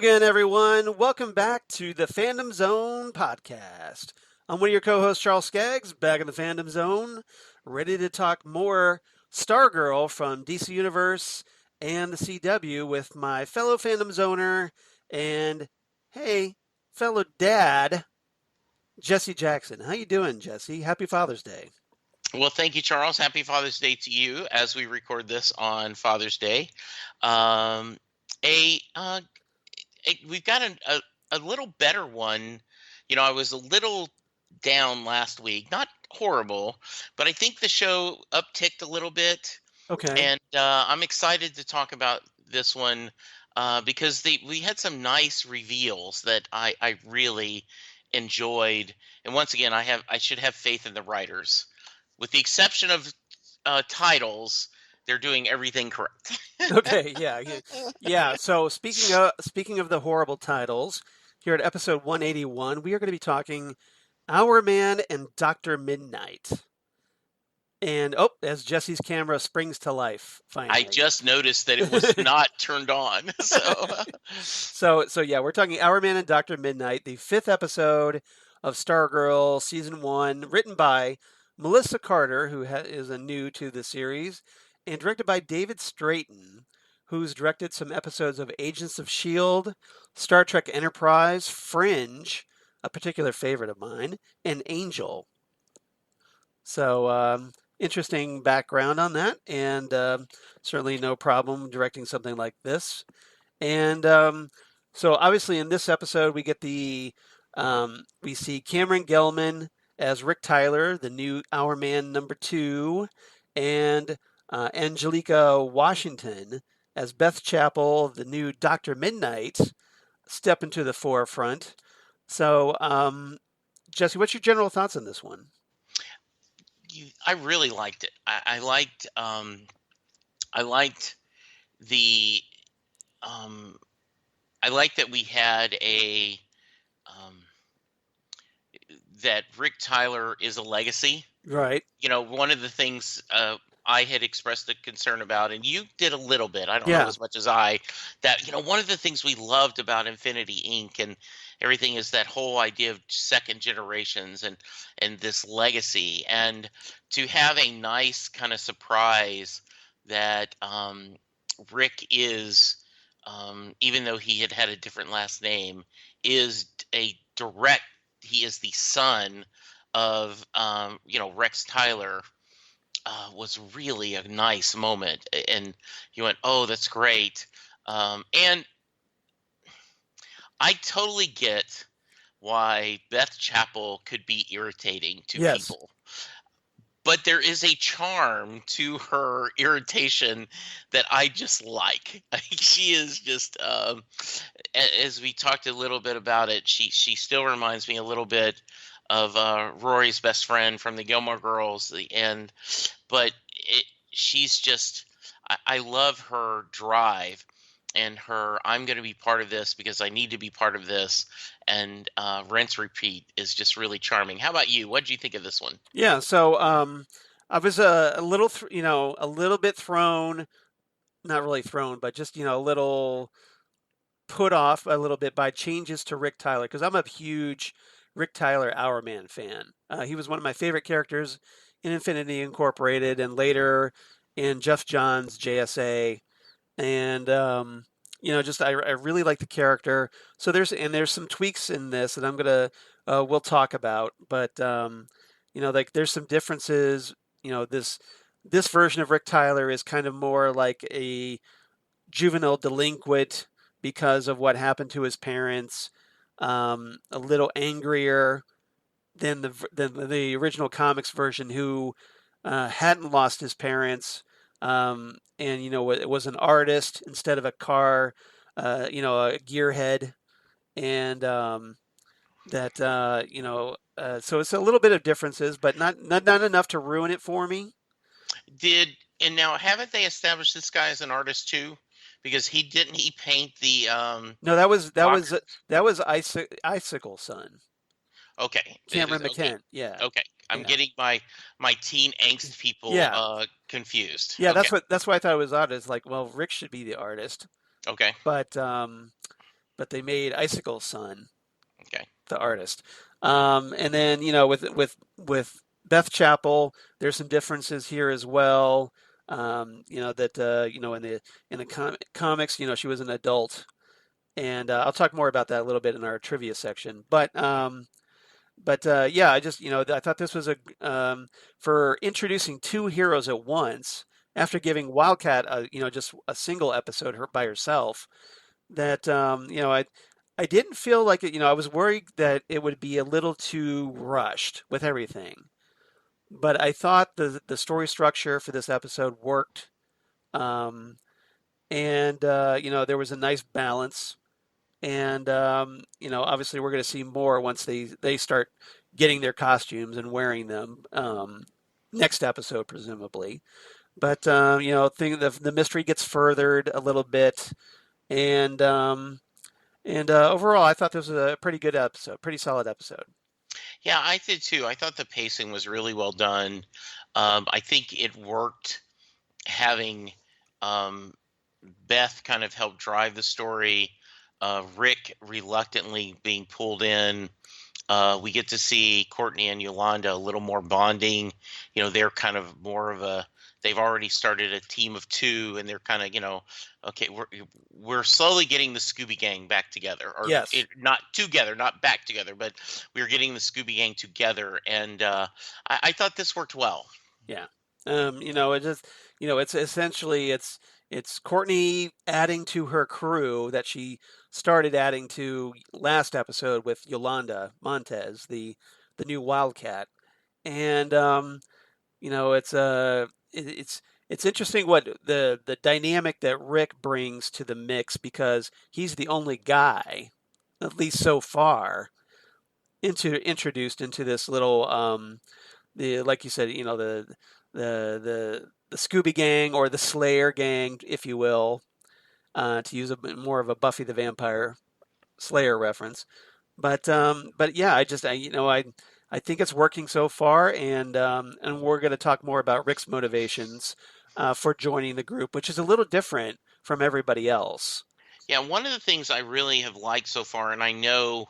again, everyone. Welcome back to the Fandom Zone podcast. I'm one of your co-hosts, Charles Skaggs, back in the Fandom Zone, ready to talk more Stargirl from DC Universe and the CW with my fellow Fandom Zoner and, hey, fellow dad, Jesse Jackson. How you doing, Jesse? Happy Father's Day. Well, thank you, Charles. Happy Father's Day to you as we record this on Father's Day. Um, we've got a little better one. I was a little down last week, not horrible, but I think the show upticked a little bit, Okay. and I'm excited to talk about this one because we had some nice reveals that I really enjoyed. And once again, I should have faith in the writers. With the exception of titles, they're doing everything correct. Okay, yeah. So speaking of the horrible titles, here at episode 181, we are going to be talking Hourman and Dr. Mid-Nite. And as Jesse's camera springs to life, I finally. just noticed that it was not turned on. So yeah, we're talking Hourman and Dr. Mid-Nite, the fifth episode of Stargirl season 1, written by Melissa Carter, who is a new to the series, and directed by David Straighten, who's directed some episodes of Agents of S.H.I.E.L.D., Star Trek Enterprise, Fringe, a particular favorite of mine, and Angel. So interesting background on that, and certainly no problem directing something like this. And so obviously in this episode we get we see Cameron Gellman as Rick Tyler, the new Hourman number 2, and Anjelika Washington as Beth Chapel, the new Dr. Mid-Nite, step into the forefront. So, Jesse, what's your general thoughts on this one? I really liked it. I liked the I liked that we had that Rick Tyler is a legacy. Right. One of the things I had expressed a concern about, and you did a little bit, I don't know Yeah. as much as I, that, one of the things we loved about Infinity Inc. and everything is that whole idea of second generations and this legacy. And to have a nice kind of surprise that Rick is, even though he had a different last name, is he is the son of, Rex Tyler, was really a nice moment. And you went, oh, that's great. And I totally get why Beth Chapel could be irritating to Yes. people. But there is a charm to her irritation that I just like. She is just, as we talked a little bit about it, she still reminds me a little bit of Rory's best friend from the Gilmore Girls. But she's just, I love her drive and her, I'm going to be part of this because I need to be part of this. And rinse repeat is just really charming. How about you? What did you think of this one? Yeah. So I was a little, a little bit thrown, not really thrown, but just, a little put off a little bit by changes to Rick Tyler because I'm a huge Rick Tyler Hourman fan. He was one of my favorite characters in Infinity Incorporated and later in Jeff Johns' JSA. And just I really like the character. So there's some tweaks in this that I'm gonna we'll talk about. But like there's some differences. This version of Rick Tyler is kind of more like a juvenile delinquent because of what happened to his parents. A little angrier than the original comics version, who hadn't lost his parents, and it was an artist instead of a car, a gearhead, and so it's a little bit of differences, but not enough to ruin it for me. And now haven't they established this guy as an artist too? Because he paint the No, that was Icicle Son. Okay. Cameron Okay. McKen. Yeah. Okay. I'm Yeah. getting my teen angst people Yeah. confused. Yeah, Okay. that's why I thought it was odd. It's like, well, Rick should be the artist, Okay. but but they made Icicle Sun Okay. the artist. And then with Beth Chapel, there's some differences here as well. That in the comics, she was an adult, and I'll talk more about that a little bit in our trivia section. But yeah, I thought this was a for introducing two heroes at once after giving Wildcat just a single episode her by herself. That I didn't feel like it. I was worried that it would be a little too rushed with everything, but I thought the story structure for this episode worked, um, and there was a nice balance. And obviously we're going to see more once they start getting their costumes and wearing them next episode presumably. But the mystery gets furthered a little bit, and overall I thought this was a pretty good episode, pretty solid episode. Yeah, I did too. I thought the pacing was really well done. I think it worked having um, Beth kind of help drive the story, Rick reluctantly being pulled in. We get to see Courtney and Yolanda a little more bonding. They're kind of more of a. They've already started a team of two, and they're kind of, okay, we're slowly getting the Scooby Gang back together, or Yes. not together, not back together, but we're getting the Scooby Gang together, and I thought this worked well. Yeah. It just, it's essentially it's Courtney adding to her crew that she started adding to last episode with Yolanda Montez, the new Wildcat. And it's interesting what the dynamic that Rick brings to the mix because he's the only guy, at least so far, introduced into this little the like you said, the Scooby Gang or the Slayer Gang, if you will, to use a bit more of a Buffy the Vampire Slayer reference. But yeah, I think it's working so far, and we're going to talk more about Rick's motivations for joining the group, which is a little different from everybody else. Yeah, one of the things I really have liked so far, and I know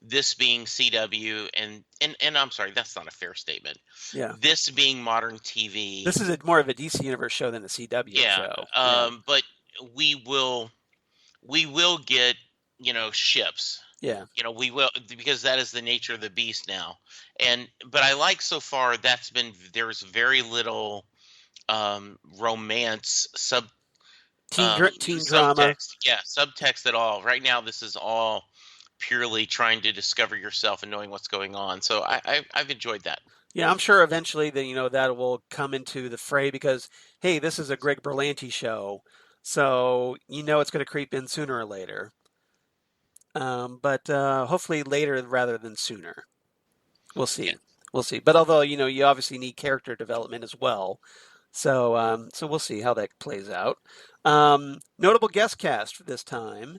this being CW, and I'm sorry, that's not a fair statement. Yeah, This being modern TV, this is more of a DC Universe show than a CW yeah, show. Yeah, but we will we will get, ships. yeah, We will, because that is the nature of the beast now. But I like so far there's very little romance teen drama. subtext, yeah, subtext at all. Right now, this is all purely trying to discover yourself and knowing what's going on. So I've enjoyed that. Yeah, I'm sure eventually that that will come into the fray because hey, this is a Greg Berlanti show, so it's going to creep in sooner or later. But hopefully later rather than sooner. We'll Yeah. see. We'll see. But although you obviously need character development as well, so we'll see how that plays out. Notable guest cast for this time.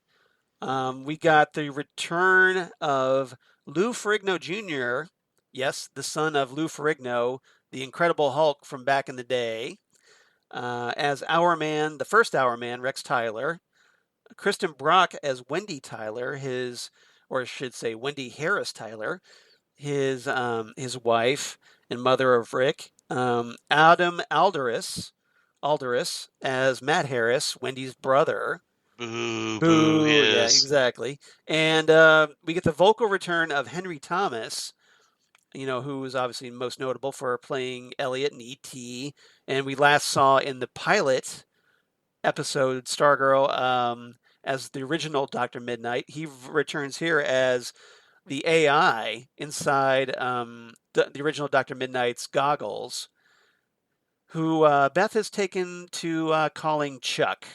We got the return of Lou Ferrigno Jr. Yes, the son of Lou Ferrigno, the Incredible Hulk from back in the day, as Hourman, the first Hourman, Rex Tyler. Kristen Brock as Wendy Tyler, or I should say Wendy Harris Tyler, his wife and mother of Rick. Adam Alderus as Matt Harris, Wendy's brother. Boo, boo Boo. Yeah, is. exactly. And we get the vocal return of Henry Thomas, who is obviously most notable for playing Elliot in E.T. And we last saw in the pilot episode Stargirl as the original Dr. Mid-Nite. He returns here as the AI inside the original Dr. Mid-Nite's goggles, who Beth has taken to calling Chuck.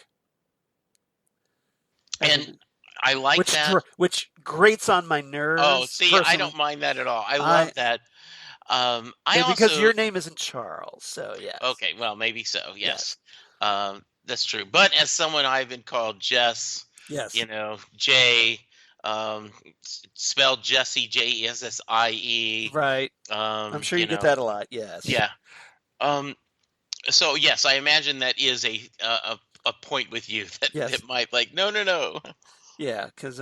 And I like that. Which grates on my Oh, nerves see, I personally. don't mind that at all. I love that. I Because your also, name isn't Charles, so yes. okay, well, maybe so, Yes. yes. That's true. But as someone I've been called Jess, Yes. J, spelled Jesse, Jessie. Right. I'm sure you get that a lot. Yes. Yeah. So yes, I imagine that is a point with you that Yes. that might like no. Yeah, because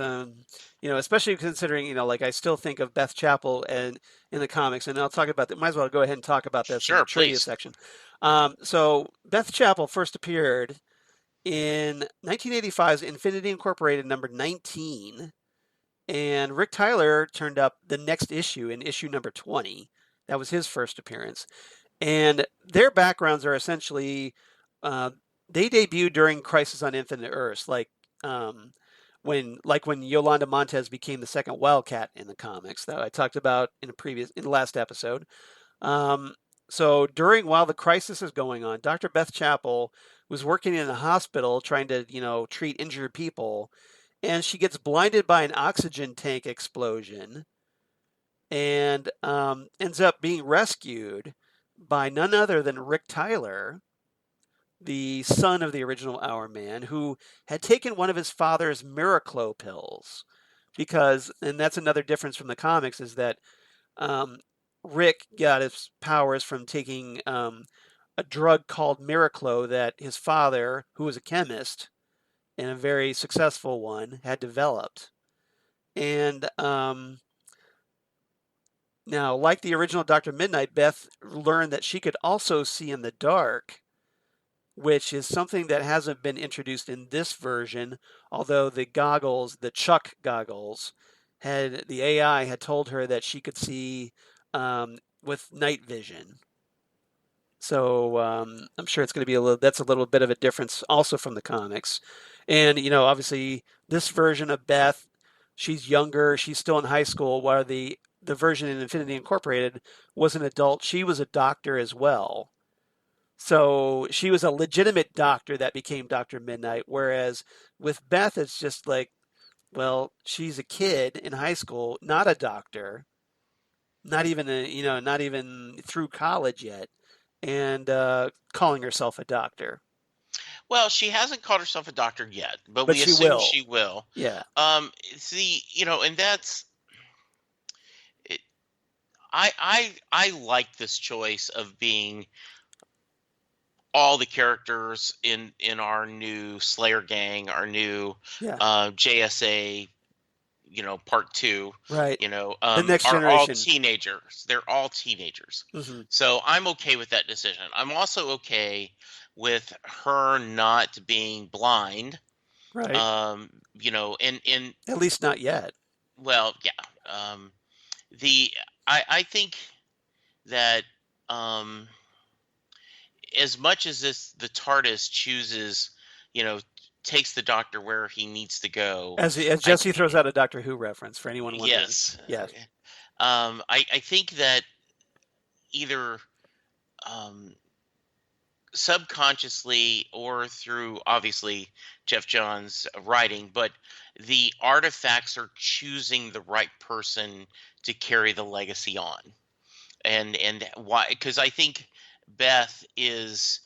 especially considering, like I still think of Beth Chapel and in the comics, and I'll talk about that. Might as well go ahead and talk about this in the Sure, trivia please. section. So Beth Chapel first appeared in 1985's Infinity Incorporated number 19, and Rick Tyler turned up the next issue in issue number 20. That was his first appearance. And their backgrounds are essentially uh, they debuted during Crisis on Infinite Earths, um, when Yolanda Montez became the second Wildcat in the comics that I talked about in the last episode. Um, so while the crisis is going on, Dr. Beth Chapel was working in a hospital trying to treat injured people, and she gets blinded by an oxygen tank explosion and ends up being rescued by none other than Rick Tyler, the son of the original Hourman, who had taken one of his father's Miraclo pills. And that's another difference from the comics, is that um, Rick got his powers from taking a drug called Miraclo that his father, who was a chemist and a very successful one, had developed. And now, like the original Dr. Mid-Nite, Beth learned that she could also see in the dark, which is something that hasn't been introduced in this version, although the Chuck goggles, the AI had told her that she could see with night vision. So I'm sure it's going to be that's a little bit of a difference also from the comics. And, obviously, this version of Beth, she's younger, she's still in high school, while the version in Infinity Incorporated was an adult. She was a doctor as well. So she was a legitimate doctor that became Dr. Mid-Nite, whereas with Beth, it's just like, well, she's a kid in high school, not a doctor, not even through college yet, and calling herself a doctor. Well, she hasn't called herself a doctor yet, but But we she assume will. she will. Yeah. See, and that's it, I like this choice of being all the characters in our new Slayer gang, our new Yeah. JSA, part two, Right. The next are all generation. teenagers. They're all teenagers. Hmm. So I'm okay with that decision. I'm also okay with her not being blind. Right. And At least not yet. well, yeah. The I think that um as much as the TARDIS chooses, you know, takes the Doctor where he needs to go. As I Jesse throws out a Doctor Who reference for anyone wondering. Yes. Yes. I think that either um, subconsciously or through obviously Jeff Johns' writing, but the artifacts are choosing the right person to carry the legacy on. And why? Because I think Beth is.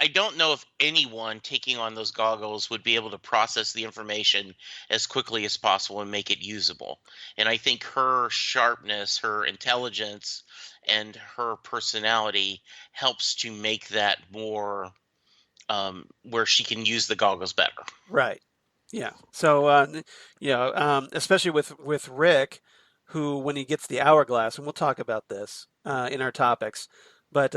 I don't know if anyone taking on those goggles would be able to process the information as quickly as possible and make it usable. And I think her sharpness, her intelligence, and her personality helps to make that more where she can use the goggles better. Right. Yeah. So, especially with Rick, who when he gets the hourglass, and we'll talk about this in our topics, but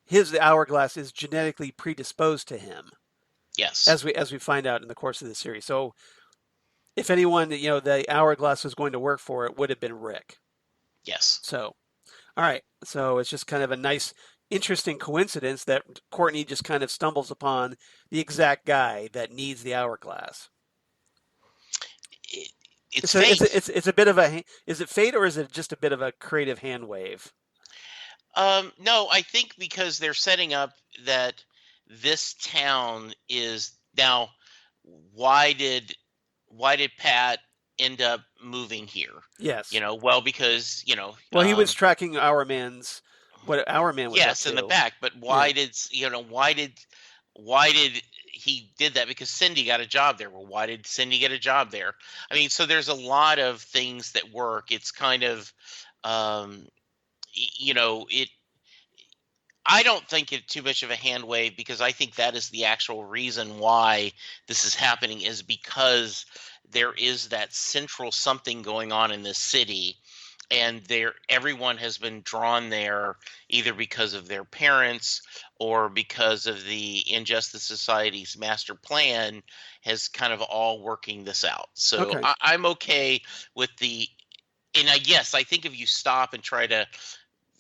his hourglass is genetically predisposed to him, Yes. as we find out in the course of the series. So, if anyone the hourglass was going to work for, it would have been Rick. Yes. So, all right. So it's just kind of a nice, interesting coincidence that Courtney just kind of stumbles upon the exact guy that needs the hourglass. It, it's It's a it's fate. a, it's a bit of a is it fate, or is it just a bit of a creative hand wave? No, I think because they're setting up that this town is now. Why did why did Pat end up moving here? Yes. Well, because Well, he was tracking what Our Man was up yes, in the to. back. But Yeah. why did he did that? Because Cindy got a job there. Well, why did Cindy get a job there? I mean, so there's a lot of things that work. It's kind of um, it I don't think it too much of a hand wave, because I think that is the actual reason why this is happening, is because there is that central something going on in this city, and there everyone has been drawn there either because of their parents or because of the Injustice Society's master plan has kind of all working this out. So Okay. I'm okay with and yes, I think if you stop and try to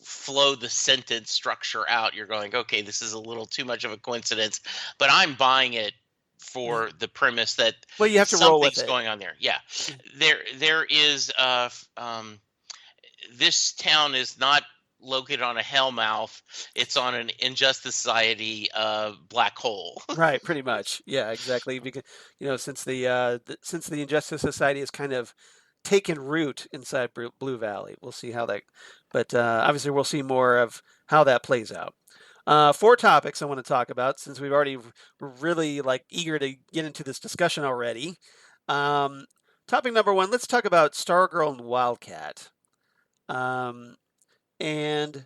flow the sentence structure out, you're going, okay, this is a little too much of a coincidence, but I'm buying it Yeah. for the premise that Well, you have to roll with something's it. going on there. Yeah, there is this town is not located on a hellmouth; it's on an Injustice Society black hole. Right, pretty much. Yeah, exactly. Because since the Injustice Society has kind of taken root inside Blue Valley, we'll see how that. But obviously, we'll see more of how that plays out. Four topics I want to talk about since we've already really like eager to get into this discussion already. Um, Topic number one, let's talk about Stargirl and Wildcat. Um, and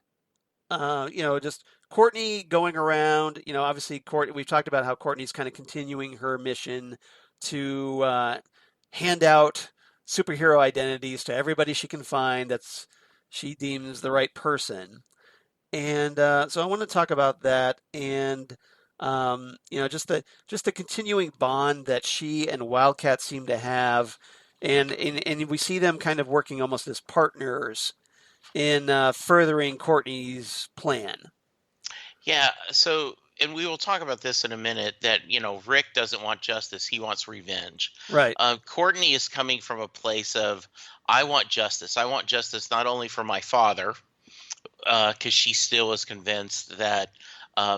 just Courtney going around, obviously we've talked about how Courtney's kind of continuing her mission to hand out superhero identities to everybody she can find that's she deems the right person. And so I want to talk about that and just the continuing bond that she and Wildcat seem to have and we see them kind of working almost as partners in furthering Courtney's plan. Yeah, so and we will talk about this in a minute, that Rick doesn't want justice, he wants revenge. Right. Courtney is coming from a place of, I want justice. I want justice not only for my father, because she still is convinced that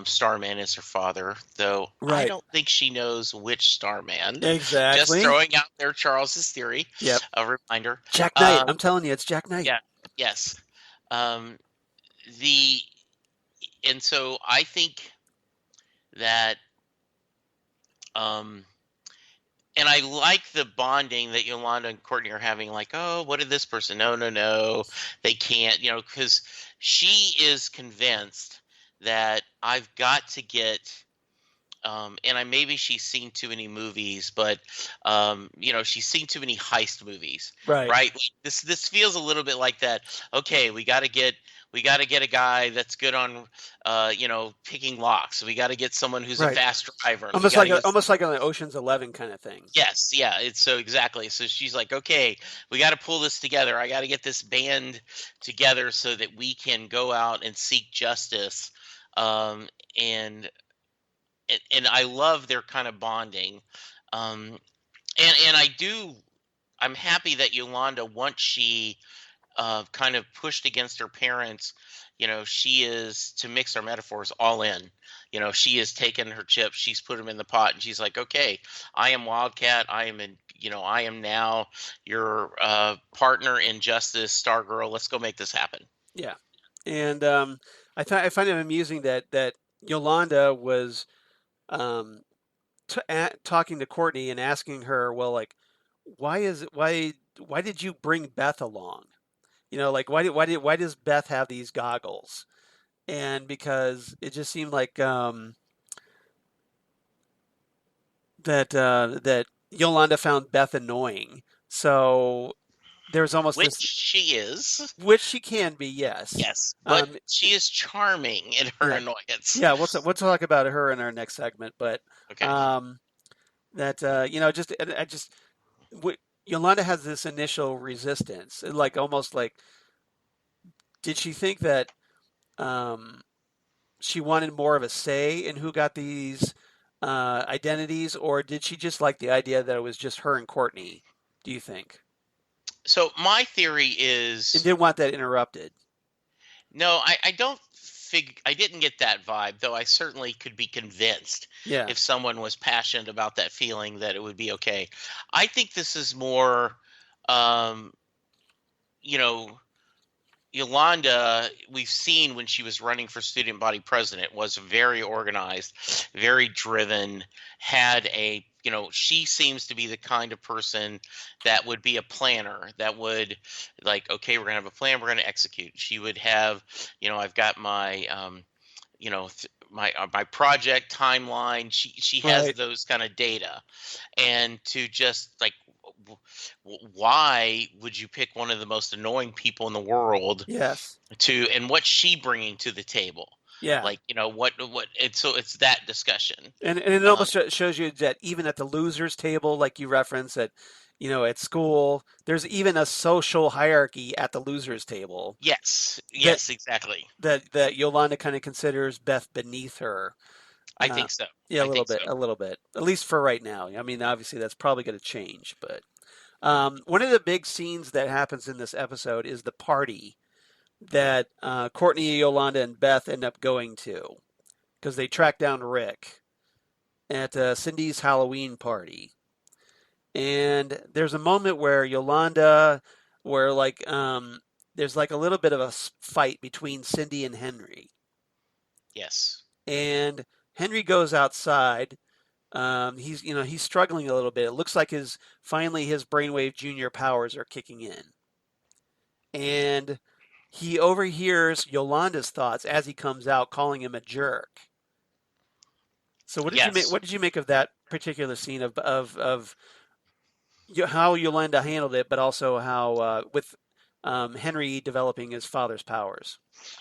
Starman is her father, though I Right. don't think she knows which Starman. Just Exactly. throwing out there Charles's theory, Yep. a reminder. Jack Knight. Um, I'm telling you, it's Jack Knight. yeah, yes. Um, the and so I think that um, and I like the bonding that Yolanda and Courtney are having. Like, oh, what did this person? No, no, no, they can't. Because she is convinced that I've got to get. And maybe she's seen too many movies, but she's seen too many heist movies, Right. right? Like this feels a little bit like that. Okay, we got to get a guy that's good on picking locks. We got to get someone who's a Right. fast driver. And we Almost got to like get almost like an Ocean's 11 kind of thing. Yes, yeah, it's so exactly. So she's like, okay, we got to pull this together. I got to get this band together so that we can go out and seek justice. Um, and and I love their kind of bonding. Um, and I'm happy that Yolanda, once she kind of pushed against her parents, she is, to mix our metaphors, all in. She has taken her chips, she's put them in the pot, and she's like, okay, I am Wildcat. I am now your partner in justice, Stargirl. Let's go make this happen. Yeah. And I find it amusing that Yolanda was um, talking to Courtney and asking her, well, like, why did you bring Beth along? Like why does Beth have these goggles? And because it just seemed like that Yolanda found Beth annoying. So there's almost Which this, she is, which she can be, yes. yes, but Um, she is charming in her yeah, annoyance. yeah. We'll talk about her in our next segment, but Okay. um, that just I just w Yolanda has this initial resistance, like almost like did she think that um, she wanted more of a say in who got these identities, or did she just like the idea that it was just her and Courtney? Do you think? So my theory And is, didn't want that interrupted. no, I don't I didn't get that vibe, though I certainly could be convinced Yeah. if someone was passionate about that feeling that it would be okay. I think this is more, um, you know, Yolanda, we've seen when she was running for student body president, was very organized, very driven, had she seems to be the kind of person that would be a planner, that would, like, okay, we're going to have a plan, we're going to execute. She would have, I've got my my project timeline. She has Right. those kind of data, and to just like, why would you pick one of the most annoying people in the world Yes. and what's she bringing to the table? Yeah. Like, what it's so it's that discussion. And it Um, almost shows you that even at the losers table, like you referenced, that at school, there's even a social hierarchy at the losers table yes, that yes, exactly. that Yolanda kind of considers Beth beneath her. I Uh, think so. yeah, I think so. a little bit, at least for right now. I mean, obviously that's probably going to change, but one of the big scenes that happens in this episode is the party that Courtney, Yolanda, and Beth end up going to because they track down Rick at Cindy's Halloween party. And there's a moment where where there's like a little bit of a fight between Cindy and Henry. Yes. And Henry goes outside. He's struggling a little bit. It looks like finally his Brainwave Junior powers are kicking in. And he overhears Yolanda's thoughts as he comes out, calling him a jerk. So Yes. what did you make of that particular scene of how Yolanda handled it, but also how with Henry developing his father's powers?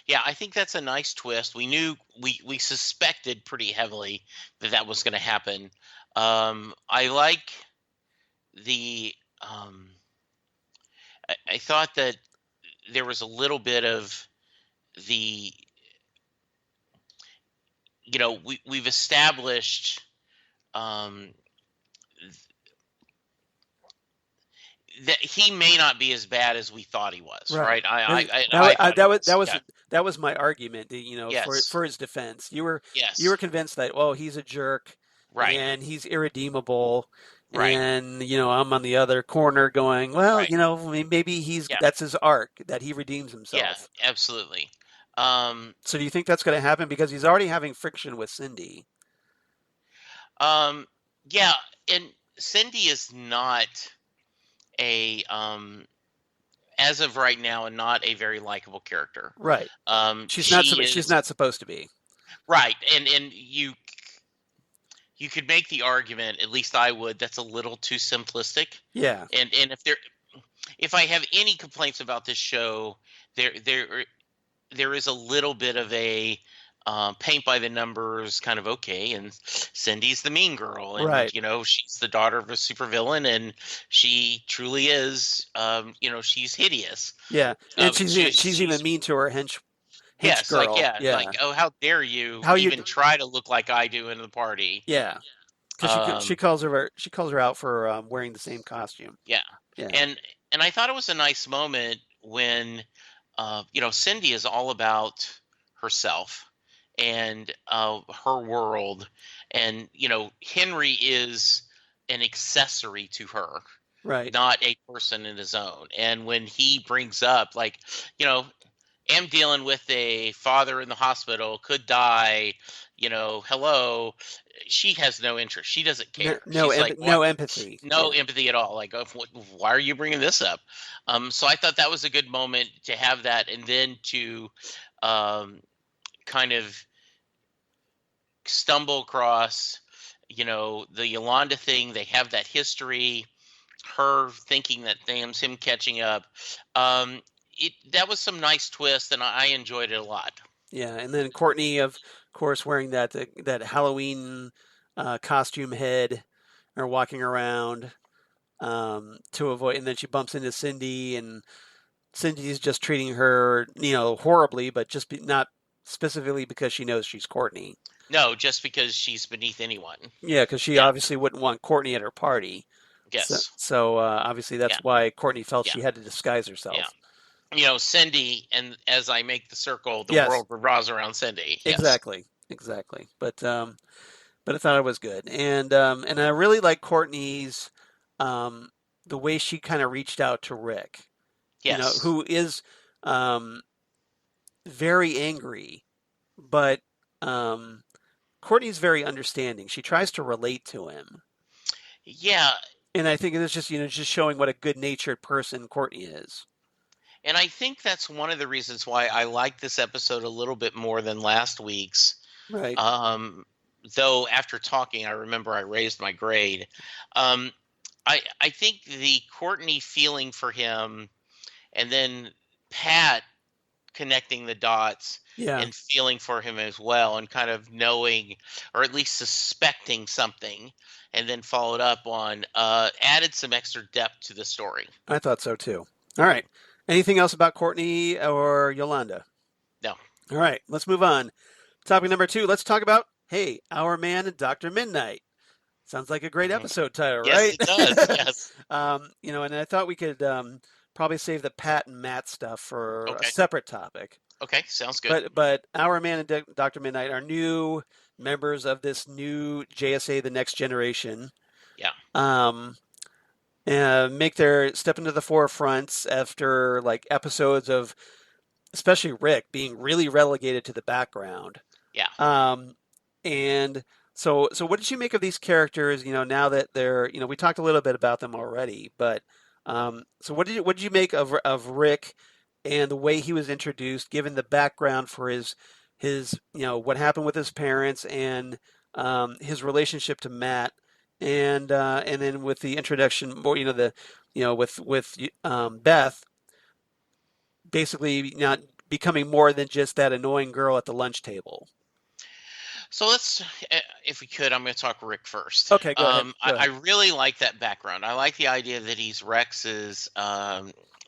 Yeah, I think that's a nice twist. We suspected pretty heavily that that was going to happen. I like the I thought that there was a little bit of the we've established um that he may not be as bad as we thought he was, Right. right? And I thought he was. Yeah. that was my argument. Yes. For his defense, you were Yes. convinced that he's a jerk Right. and he's irredeemable, Right. and I'm on the other corner going, well, Right. maybe Yeah. that's his arc that he redeems Yeah. himself. Absolutely. Um. So do you think that's going to happen because he's already having friction with Cindy? Um. Yeah. And Cindy is not a as of right now, not a very likable character. Right. She She's is not supposed to be. right, and you could make the argument, at least I would, that's a little too simplistic. Yeah. And if I have any complaints about this show, there is a little bit of a paint by the numbers kind of okay, and Cindy's the mean girl, and Right. she's the daughter of a supervillain, and she truly is, she's hideous. Yeah. And she's even She's mean to her hench yes, like girl. yeah, like Yeah. oh, how dare you How you even try to look like I do in the party? Yeah. Because Um, she calls her out for wearing the same costume. yeah, Yeah. and I thought it was a nice moment when Cindy is all about herself and her world, and Henry is an accessory to her, Right. not a person in his own. And when he brings up like, you know, am dealing with a father in the hospital, could die, hello, she has no interest. She doesn't care. She's like, what? No empathy. No Yeah. empathy at all. Like, why are you bringing this up? So I thought that was a good moment to have that, and then to um, kind of stumble across, the Yolanda thing. They have that history. Her thinking that damn's him catching up. That was some nice twist, and I enjoyed it a lot. Yeah. And then Courtney, of course, wearing that Halloween costume head, or walking around to avoid, and then she bumps into Cindy, and Cindy's just treating her, horribly, but not specifically because she knows she's Courtney. No, just because she's beneath anyone. Yeah, because she Yeah. obviously wouldn't want Courtney at her party. Yes. So obviously that's Yeah. why Courtney felt Yeah. she had to disguise Yeah. herself. Cindy, and as I make the circle, the Yes, world revolves around Cindy. Yes. exactly, exactly. But I thought it was good, and I really like Courtney's um, the way she kind of reached out to Rick, Yes. who is um, very angry, but um, Courtney's very understanding. She tries to relate to him, Yeah. and I think it's just just showing what a good-natured person Courtney is. And I think that's one of the reasons why I like this episode a little bit more than last week's. Right. Um, though after talking, I remember I raised my grade. Um, I think the Courtney feeling for him, and then Pat connecting the dots Yeah, and feeling for him as well, and kind of knowing or at least suspecting something, and then followed up on added some extra depth to the story. I thought so too. All right. Anything else about Courtney or Yolanda? No. All right, let's move on. Topic number 2. Let's talk about, hey, Hourman and Dr. Mid-Nite. Sounds like a great Hmm. episode title, Yes, right? it does. Yes. And I thought we could probably save the Pat and Matt stuff for a Okay. separate topic. Okay. Sounds good. But Hourman and Dr. Mid-Nite are new members of this new JSA, the Next Generation. Yeah. Um, make their step into the forefronts after like episodes of especially Rick being really relegated to the background. Yeah. Um, and so what did you make of these characters? Now that they're, we talked a little bit about them already, but so what did you make of Rick and the way he was introduced, given the background for his what happened with his parents and his relationship to Matt, and then with the introduction, more with Beth basically not becoming more than just that annoying girl at the lunch table. So let's, if we could, I'm going to talk Rick first. Okay, go ahead. Go I ahead. really like that background. I like the idea that he's Rex's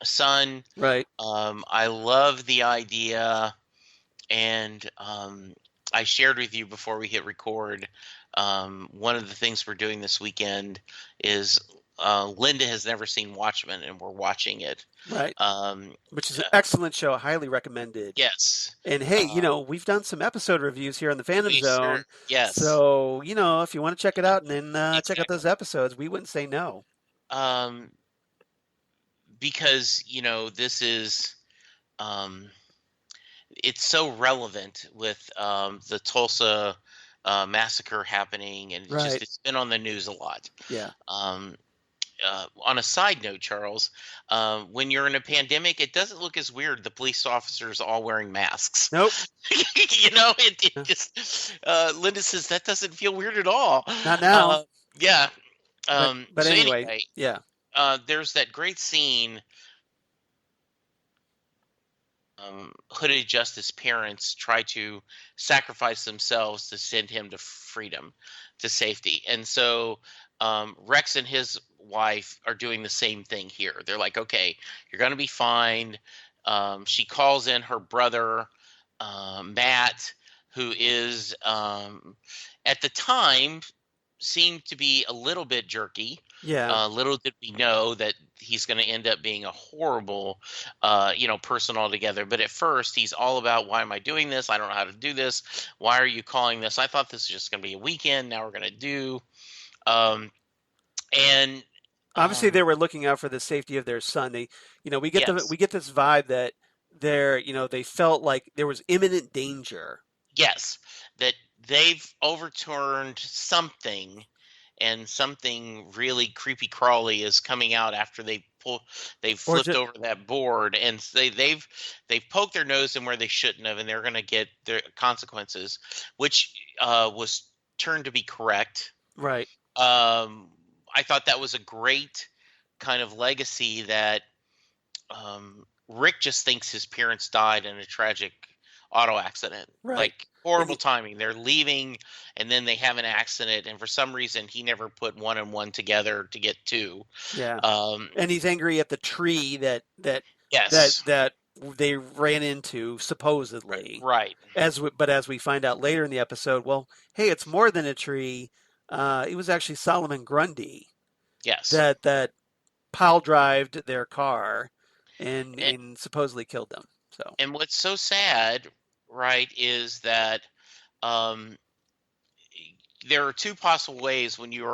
son. Right. I love the idea, and I shared with you before we hit record. One of the things we're doing this weekend is Linda has never seen Watchmen, and we're watching it. Right. Um, Which is an excellent show, highly recommended. yes. And hey, Uh, we've done some episode reviews here on the Fandom we sure, Zone. yes. So, if you want to check it out and then check out those Exactly. episodes, we wouldn't say no. Um, because this is um, it's so relevant with the Tulsa massacre happening, and Right. it's been on the news a lot. Yeah. Um, on a side note, Charles, when you're in a pandemic, it doesn't look as weird. The police officers all wearing masks. Nope. It No, just Linda says that doesn't feel weird at all. not now. Uh, yeah. But So anyway, anyway, yeah. there's that great scene. Hooded Justice parents try to sacrifice themselves to send him to freedom, to safety. And so Rex and his wife are doing the same thing here. They're like, okay, you're going to be fine. She calls in her brother, Matt, who is at the time seemed to be a little bit jerky. Yeah. Little did we know that he's going to end up being a horrible, person altogether. But at first, he's all about, why am I doing this? I don't know how to do this. Why are you calling this? I thought this was just going to be a weekend. Now we're going to do. Um, and Obviously they were looking out for the safety of their son. We get yes, we get this vibe that they felt like there was imminent danger. yes, that they've overturned something, and something really creepy crawly is coming out after they've Or flipped just over that board, and they've poked their nose in where they shouldn't have, and they're going to get their consequences, which was turned to be correct. right. I thought that was a great kind of legacy that Rick just thinks his parents died in a tragic auto accident. Right. Like, And horrible timing. They're leaving, and then they have an accident, and for some reason he never put one and one together to get two. yeah. Um, And he's angry at the tree yes, that they ran into supposedly. right. But as we find out later in the episode, well, hey, it's more than a tree. It was actually Solomon Grundy Yes. that pile drived their car And, and supposedly killed them. So and what's so sad, right, is that um, there are two possible ways when you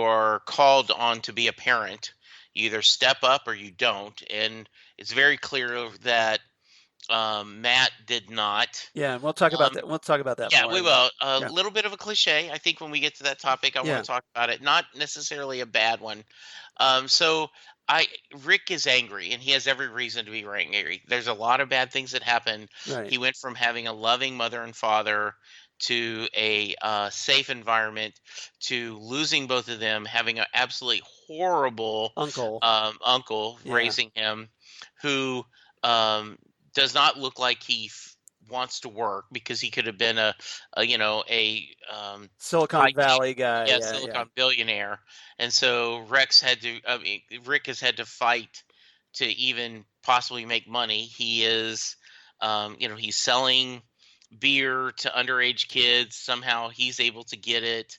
are called on to be a parent. You either step up or you don't, and it's very clear that Matt did not. yeah, we'll talk about Um, that. We'll talk about that yeah, more. we will. A Yeah, little bit of a cliche. I think when we get to that topic, I want yeah, to talk about it. Not necessarily a bad one. So I Rick is angry, and he has every reason to be angry. There's a lot of bad things that happened. Right. He went from having a loving mother and father to a safe environment to losing both of them, having an absolutely horrible Uncle. uncle Yeah. raising him, who um, does not look like he wants to work because he could have been a high Silicon Valley guy. yeah, Yeah. Yeah. Silicon billionaire. And so Rex had to, I mean, Rick has had to fight to even possibly make money. He is, he's selling beer to underage kids. Somehow he's able to get it.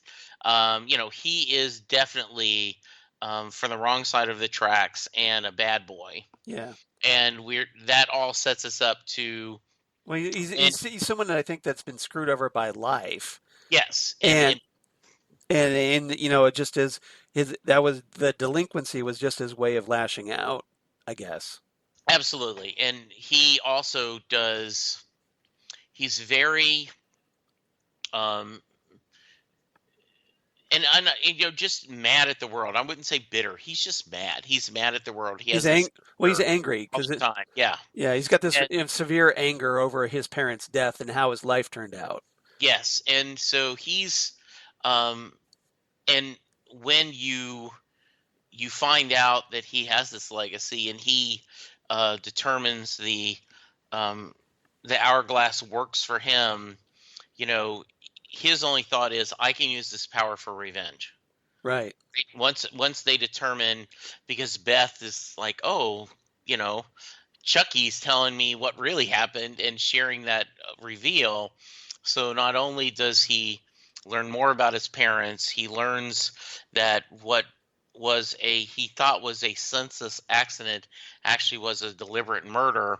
He is definitely from the wrong side of the tracks and a bad boy. Yeah. And that all sets us up to, Well, and he's someone that I think that's been screwed over by life, yes, and and it just is his that was the delinquency was just his way of lashing out, I guess. absolutely. And he also does. He's very um just mad at the world. I wouldn't say bitter. He's just mad. He's mad at the world. He He's has this he's anger angry all because the time. Yeah. yeah, he's got this And severe anger over his parents' death and how his life turned out. yes, and so he's um and when you find out that he has this legacy, and he determines um the hourglass works for him, you know, his only thought is, I can use this power for revenge. Right. Once they determine, because Beth is like, oh, you know, Chucky's telling me what really happened and sharing that reveal. So not only does he learn more about his parents, he learns that what he thought was a senseless accident actually was a deliberate murder.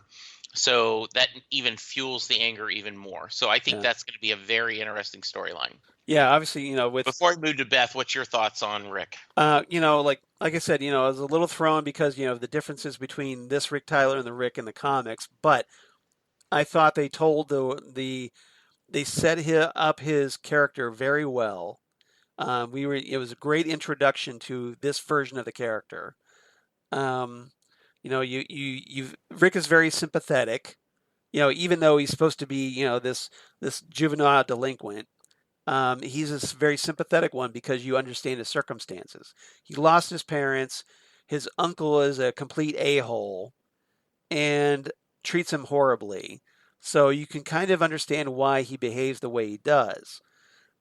So that even fuels the anger even more. So I think Yeah. that's going to be a very interesting storyline. Yeah. Obviously, with Before I move to Beth, what's your thoughts on Rick? like I said, I was a little thrown because of the differences between this Rick Tyler and the Rick in the comics, but I thought they told they set up his character very well. It was a great introduction to this version of the character. Um, Rick is very sympathetic. Even though he's supposed to be, this juvenile delinquent, he's a very sympathetic one because you understand his circumstances. He lost his parents. His uncle is a complete a-hole and treats him horribly. So you can kind of understand why he behaves the way he does.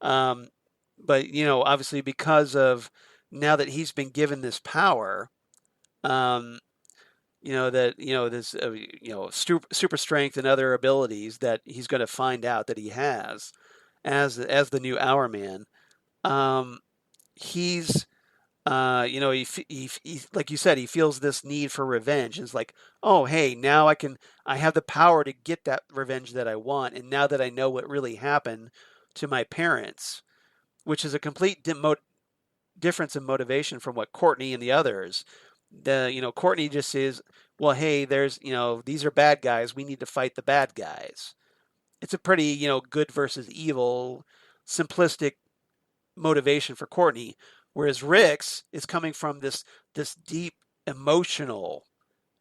Um, but obviously because of now that he's been given this power, um, that this super strength and other abilities that he's going to find out that he has as the new Hour Man. Um, he's he like you said, he feels this need for revenge. It's like, oh hey, now I have the power to get that revenge that I want, and now that I know what really happened to my parents, which is a complete difference in motivation from what Courtney and the others. Courtney just says, well, hey, there's these are bad guys. We need to fight the bad guys. It's a pretty good versus evil, simplistic motivation for Courtney, whereas Rick's is coming from this deep emotional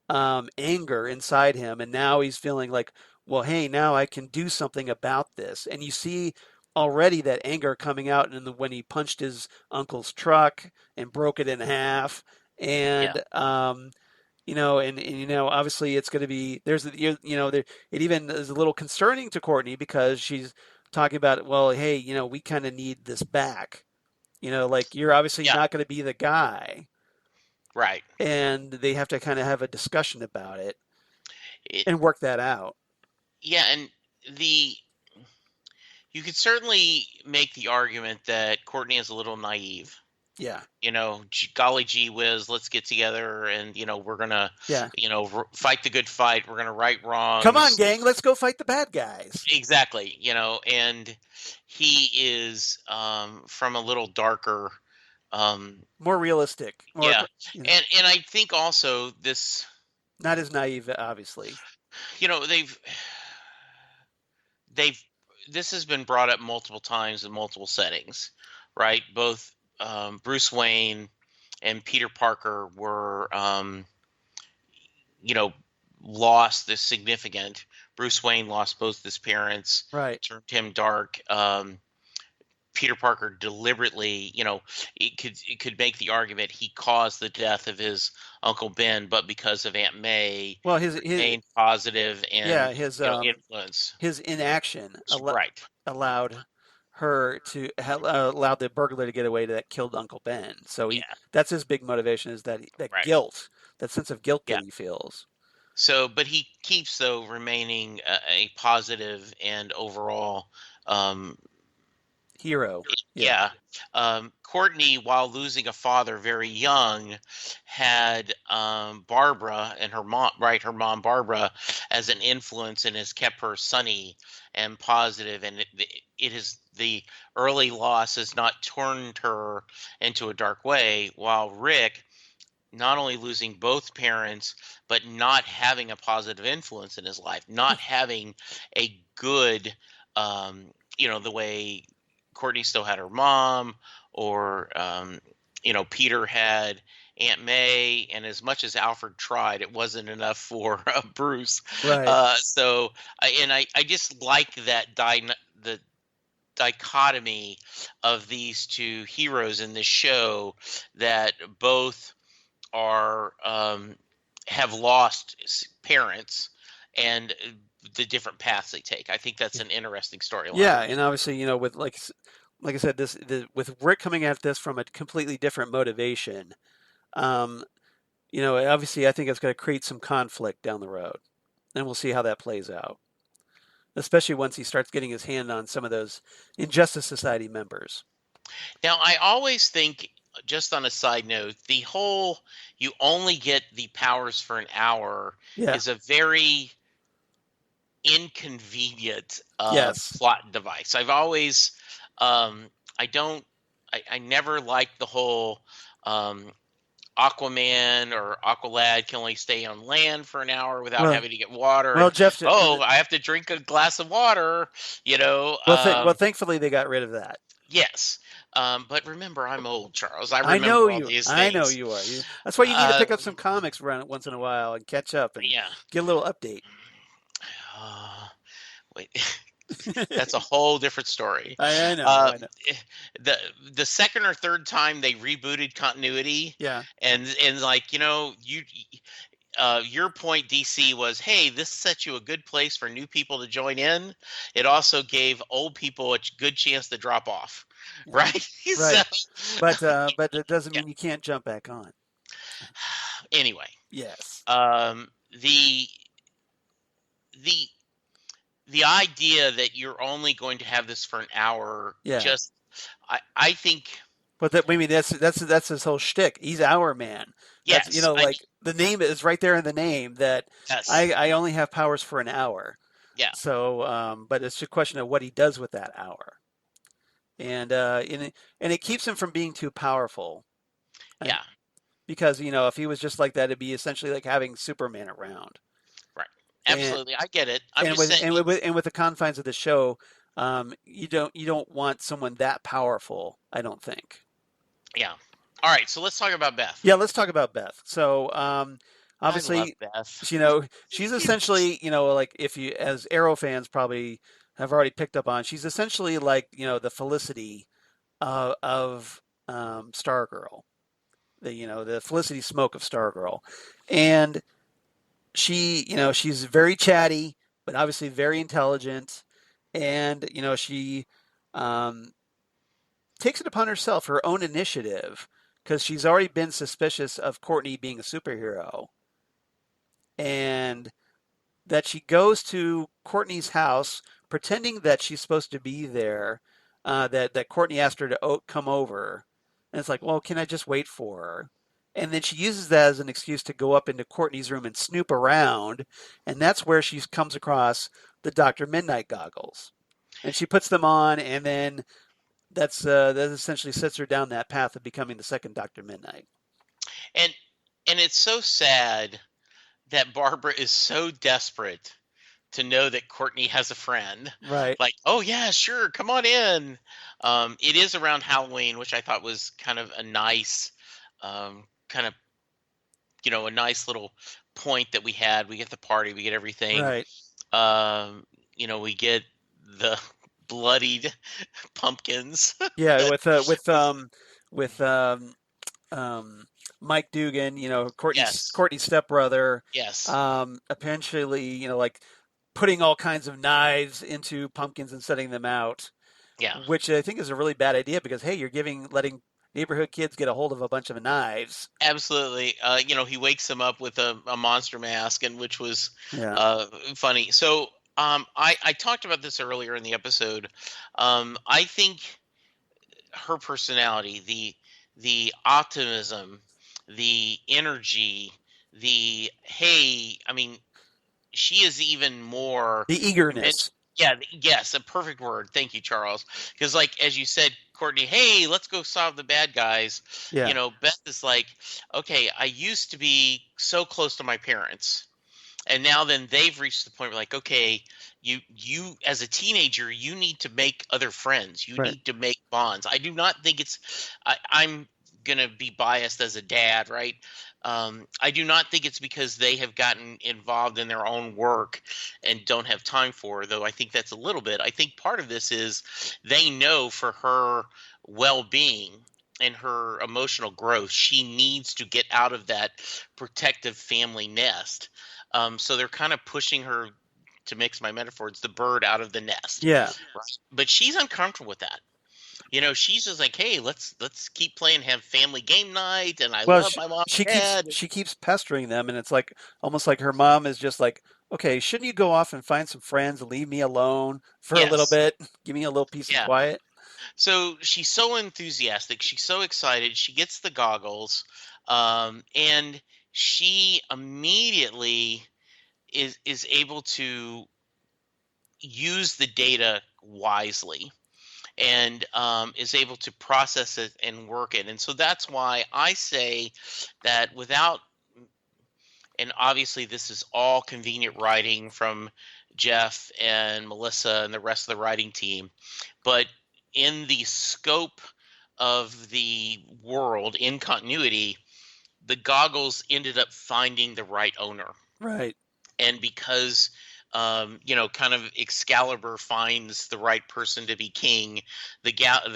anger inside him, and now he's feeling like, well, hey, now I can do something about this. And you see already that anger coming out when he punched his uncle's truck and broke it in half, Yeah. and obviously it's going to be there, it even is a little concerning to Courtney because she's talking about, well, hey, we kind of need this back. Like you're obviously Yeah. not going to be the guy, Right. and they have to kind of have a discussion about it It, and work that out. yeah, and the you could certainly make the argument that Courtney is a little naive. Yeah, Golly gee whiz, let's get together, and we're gonna, yeah. fight the good fight. We're gonna right Come on, wrongs. gang, let's go fight the bad guys. Exactly. And he is from a little darker. Um, More realistic, more yeah, and I think also this, not as naive, obviously. they've they've this has been brought up multiple times in multiple settings, right? Both Bruce Wayne and Peter Parker were, you know, lost this significant. Bruce Wayne lost both his parents, Right. turned him dark. Peter Parker deliberately, it could make the argument he caused the death of his Uncle Ben, but because of Aunt May, Well, his remained positive yeah, and influence. his inaction Right, allowed her to allowed the burglar to get away that killed Uncle Ben. So yeah, that's his big motivation, is that right, guilt, that sense of guilt yeah. that he feels. So, but he keeps though remaining a positive and overall um, Hero. Yeah. yeah. Courtney, while losing a father very young, had Barbara and her mom, right? Her mom, Barbara, as an influence and has kept her sunny and positive. And it is the early loss has not turned her into a dark way, while Rick, not only losing both parents, but not having a positive influence in his life, not having a good, the way Courtney still had her mom, or Peter had Aunt May, and as much as Alfred tried, it wasn't enough for Bruce. Right. I just like the dichotomy of these two heroes in this show, that both are have lost parents, and the different paths they take. I think that's an interesting storyline. Yeah, and obviously, with like I said, with Rick coming at this from a completely different motivation, um, obviously, I think it's going to create some conflict down the road, and we'll see how that plays out. Especially once he starts getting his hand on some of those Injustice Society members. Now, I always think, just on a side note, the whole you only get the powers for an hour Yeah. is a very inconvenient Yes. plot device. I've always, I don't, I never liked the whole Aquaman or Aqualad can only stay on land for an hour without Well, having to get water. well, And Jeff. oh, I have to drink a glass of water. You know. Well, thankfully they got rid of that. Yes. But remember, I'm old, Charles. I I remember know all you. these I know things. you are. That's why you need to Uh, pick up some comics around once in a while and catch up and yeah. get a little update. Uh, wait. That's a whole different story. I know. Uh, I know. eh, the second or third time they rebooted continuity, Yeah. and like your point, DC, was, hey, this sets you a good place for new people to join in. It also gave old people a good chance to drop off, Yeah. right? Right. So, But that doesn't yeah. mean you can't jump back on. Anyway, Yes. um, the the the idea that you're only going to have this for an hour, Yeah. just I think, But that's his whole shtick. He's our man. That's yes, like the name is right there in the name that yes, I only have powers for an hour. yeah, So, but it's a question of what he does with that hour, and it keeps him from being too powerful. And yeah, because if he was just like that, it'd be essentially like having Superman around. right, And absolutely, I get it. I'm and just with saying, and with the confines of the show, you don't want someone that powerful. I don't think. yeah. All right, so let's talk about Beth. Yeah, let's talk about Beth. So, I love obviously, Beth. she's essentially, like if you, as Arrow fans probably have already picked up on, she's essentially like, the Felicity of Stargirl, the Felicity Smoke of Stargirl, and she's very chatty, but obviously very intelligent, and she um, takes it upon herself, her own initiative, because she's already been suspicious of Courtney being a superhero, and that she goes to Courtney's house pretending that she's supposed to be there, that Courtney asked her to come over, and it's like, well, can I just wait for her? And then she uses that as an excuse to go up into Courtney's room and snoop around, and that's where she comes across the Dr. Mid-Nite goggles, and she puts them on, and then that essentially sets her down that path of becoming the second Dr. Mid-Nite. and and it's so sad that Barbara is so desperate to know that Courtney has a friend. Right. Like, oh yeah, sure, come on in. It is around Halloween, which I thought was kind of a nice kind of, a nice little point that we had. We get the party, we get everything. Right. We get the bloodied pumpkins. Yeah, that this, with um Mike Dugan, yes, Courtney's stepbrother, yes, eventually, like putting all kinds of knives into pumpkins and setting them out, yeah. which I think is a really bad idea because hey, you're letting neighborhood kids get a hold of a bunch of knives. Absolutely. He wakes him up with a monster mask, and which was Yeah. uh, funny. So, I talked about this earlier in the episode. I think her personality, the optimism, the energy, the hey, I mean, she is even more The convinced. eagerness. Yeah, yes, a perfect word. Thank you, Charles. Because, like as you said, Courtney, hey, let's go solve the bad guys. Yeah. Beth is like, okay, I used to be so close to my parents, and now then they've reached the point where, like, okay, you as a teenager, you need to make other friends, you Right. need to make bonds. I do not think I'm gonna be biased as a dad, right? I do not think it's because they have gotten involved in their own work and don't have time for her, though I think that's a little bit. I think part of this is they know for her well-being and her emotional growth, she needs to get out of that protective family nest. So they're kind of pushing her, to mix my metaphors, the bird out of the nest. Yeah. Right. But she's uncomfortable with that. She's just like, hey, let's keep playing, have family game night, and I Well, love my mom she and dad. she keeps pestering them, and it's like almost like her mom is just like, okay, shouldn't you go off and find some friends and leave me alone for a little Yes. bit? Give me a little peace and Yeah. quiet. So she's so enthusiastic. She's so excited. She gets the goggles, and she immediately is able to use the data wisely, and is able to process it and work it. And so that's why I say that without, and obviously this is all convenient writing from Jeff and Melissa and the rest of the writing team, but in the scope of the world, in continuity, the goggles ended up finding the right owner. Right. And because kind of Excalibur finds the right person to be king, the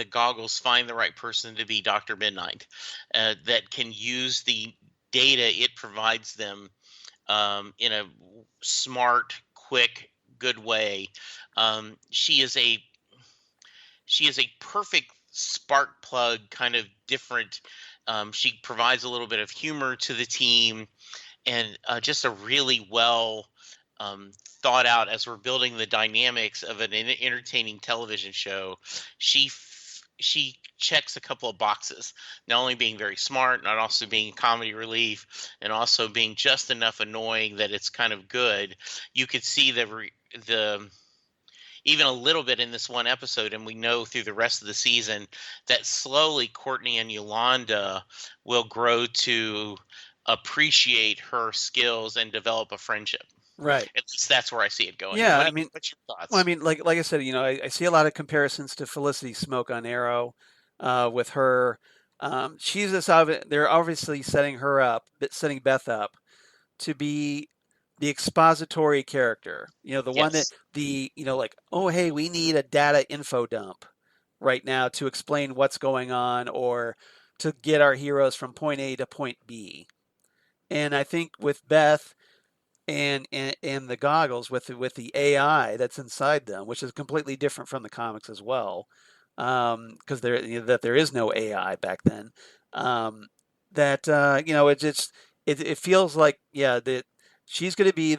goggles find the right person to be Dr. Mid-Nite, that can use the data it provides them in a smart, quick, good way. She is a perfect spark plug, kind of different. She provides a little bit of humor to the team, and just a really well um, thought out, as we're building the dynamics of an entertaining television show. She checks a couple of boxes, not only being very smart, not also being comedy relief, and also being just enough annoying that it's kind of good. You could see the even a little bit in this one episode, and we know through the rest of the season that slowly Courtney and Yolanda will grow to appreciate her skills and develop a friendship. Right. At least that's where I see it going. Yeah. What's your Well, I thoughts? mean, like I said, I see a lot of comparisons to Felicity Smoke on Arrow, with her. They're obviously setting her up, setting Beth up to be the expository character. The one that Yes. like, oh, hey, we need a data info dump right now to explain what's going on or to get our heroes from point A to point B. And I think with Beth and the goggles with the AI that's inside them, which is completely different from the comics as well, because that there is no AI back then. Um, that it feels like that she's going to be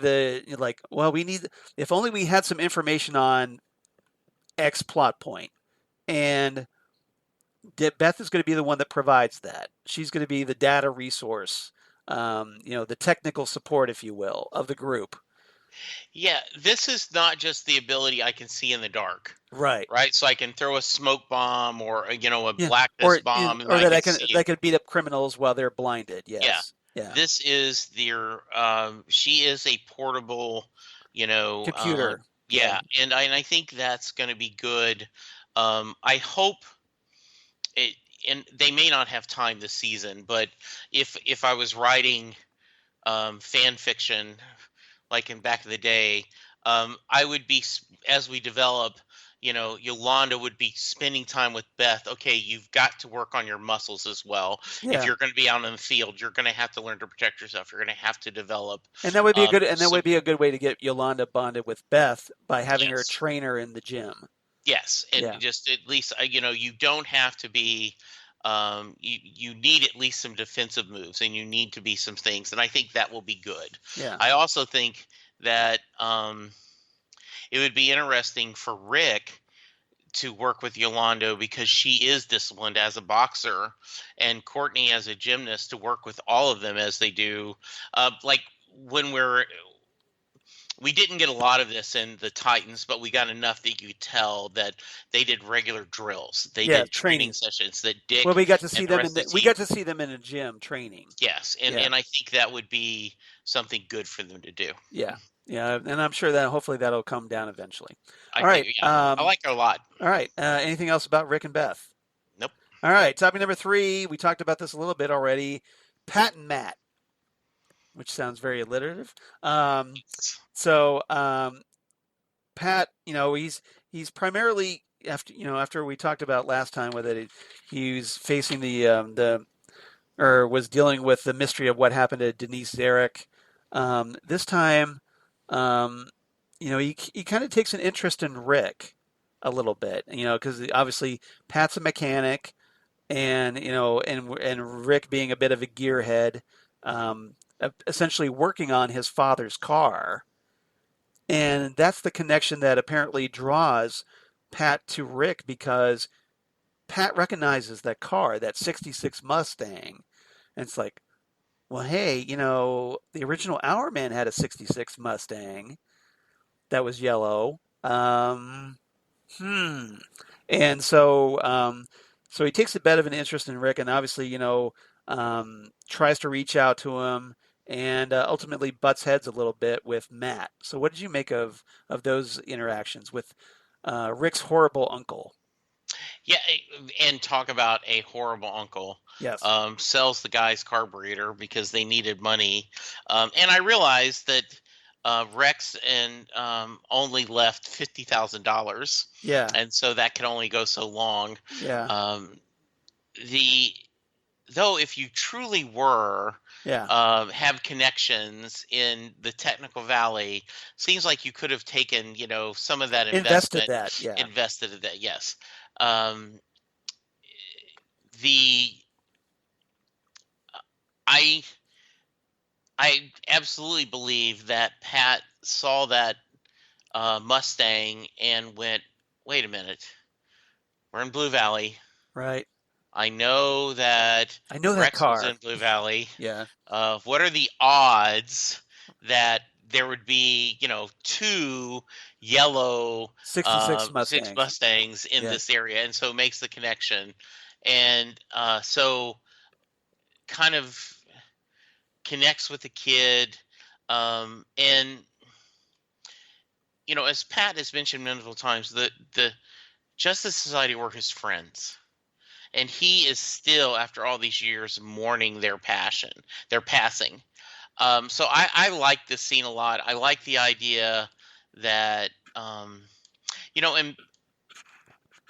like, well, we need, if only we had some information on X plot point, and Beth is going to be the one that provides that. She's going to be the data resource, the technical support, if you will, of the group. Yeah, this is not just the ability I can see in the dark, Right. right? So I can throw a smoke bomb, or a Yeah. blackness bomb, and Or I that can see it. I could beat up criminals while they're blinded. Yeah, Yes. Yeah. this is their. She is a portable, you know. Computer. Yeah. Yeah, and I think that's going to be good. I hope it. and they may not have time this season, but if I was writing fan fiction like in back in the day, I would be as we develop. Yolanda would be spending time with Beth. Okay, you've got to work on your muscles as well. If Yeah. you're going to be out in the field, you're going to have to learn to protect yourself. You're going to have to develop And that would be a good and that some. would be a good way to get Yolanda bonded with Beth by having her Yes, train her in the gym. yes, and Yeah. just at least you don't have to be. You need at least some defensive moves, and you need to be some things, and I think that will be good. Yeah. I also think that it would be interesting for Rick to work with Yolando because she is disciplined as a boxer, and Courtney as a gymnast to work with all of them as they do. Like when we didn't get a lot of this in the Titans, but we got enough that you could tell that they did regular drills. They Yeah, did training training. sessions that Well, Dick we got to and see the them rest of the we team. got to see them in a gym training. Yes, and Yeah. and I think that would be something good for them to do. Yeah. Yeah, and I'm sure that hopefully that'll come down eventually. I All think, right. yeah, I like her a lot. All right. Anything else about Rick and Beth? Nope. All right. Topic number 3. We talked about this a little bit already. Pat and Matt, which sounds very alliterative. So Pat, he's primarily after we talked about last time with it, he was facing the or was dealing with the mystery of what happened to Denise Zarek. This time, um, he kind of takes an interest in Rick a little bit, because obviously Pat's a mechanic, and and Rick being a bit of a gearhead, essentially working on his father's car, and that's the connection that apparently draws Pat to Rick because Pat recognizes that car, that '66 Mustang, and it's like, well, hey, the original Hourman had a '66 Mustang that was yellow. Hmm. And so he takes a bit of an interest in Rick, and obviously, tries to reach out to him, and ultimately butts heads a little bit with Matt. So, what did you make of those interactions with Rick's horrible uncle? Yeah, and talk about a horrible uncle. Yes. Sells the guy's carburetor because they needed money. And I realized that Rex and only left $50,000, Yeah. and so that can only go so long. Yeah. Um, the though, if you truly were Yeah. have connections in the technical valley, seems like you could have taken some of that Invested investment, that. Yeah. invested in that. Yes. Um, the I I absolutely believe that Pat saw that Mustang and went, "Wait a minute, we're in Blue Valley. Right. I know that I know that Rex was car. in Blue Valley. Yeah. What are the odds that there would be, two yellow '66 six Mustangs. Mustangs in Yeah. this area?" And so makes the connection, and so kind of connects with the kid, and as Pat has mentioned multiple times, the Justice Society were his friends, and he is still, after all these years, mourning their passing. So I like this scene a lot. I like the idea that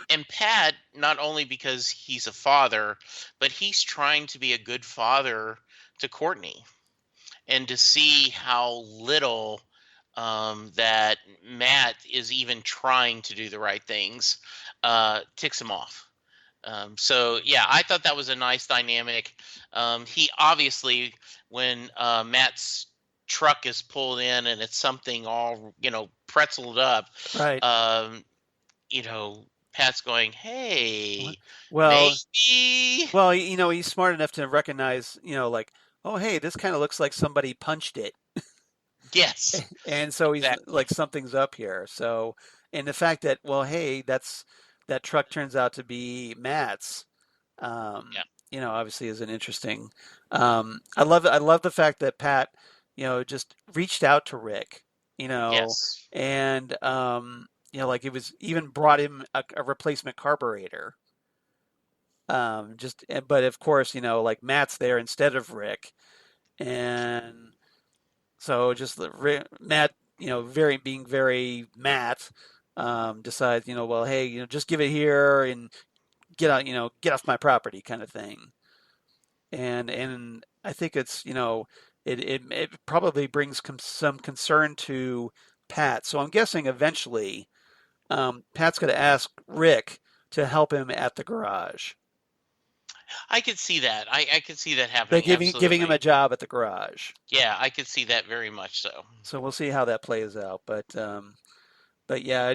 and Pat, not only because he's a father, but he's trying to be a good father to Courtney, and to see how little that Matt is even trying to do the right things ticks him off. So yeah, I thought that was a nice dynamic. He obviously, when Matt's truck is pulled in and it's something all pretzeled up, Right. um, you know, Pat's going, "Hey, Well, maybe." well, he's smart enough to recognize, like, oh, hey, this kind of looks like somebody punched it, Yes, and so he's exactly. like, something's up here. So, and the fact that, well, hey, that truck turns out to be Matt's, Yeah. obviously is an interesting. I love it. I love the fact that Pat, just reached out to Rick, Yes. and like it was even brought him a replacement carburetor. But of course, like Matt's there instead of Rick, and so just Matt, very being very Matt, decides, well, hey, just give it here and get out, get off my property, kind of thing. And I think it's, it probably brings some concern to Pat. So I'm guessing eventually, Pat's going to ask Rick to help him at the garage. I could see that. I could see that They're happening. giving him a Absolutely. job at the garage. Yeah, I could see that very much so. So we'll see how that plays out. But yeah,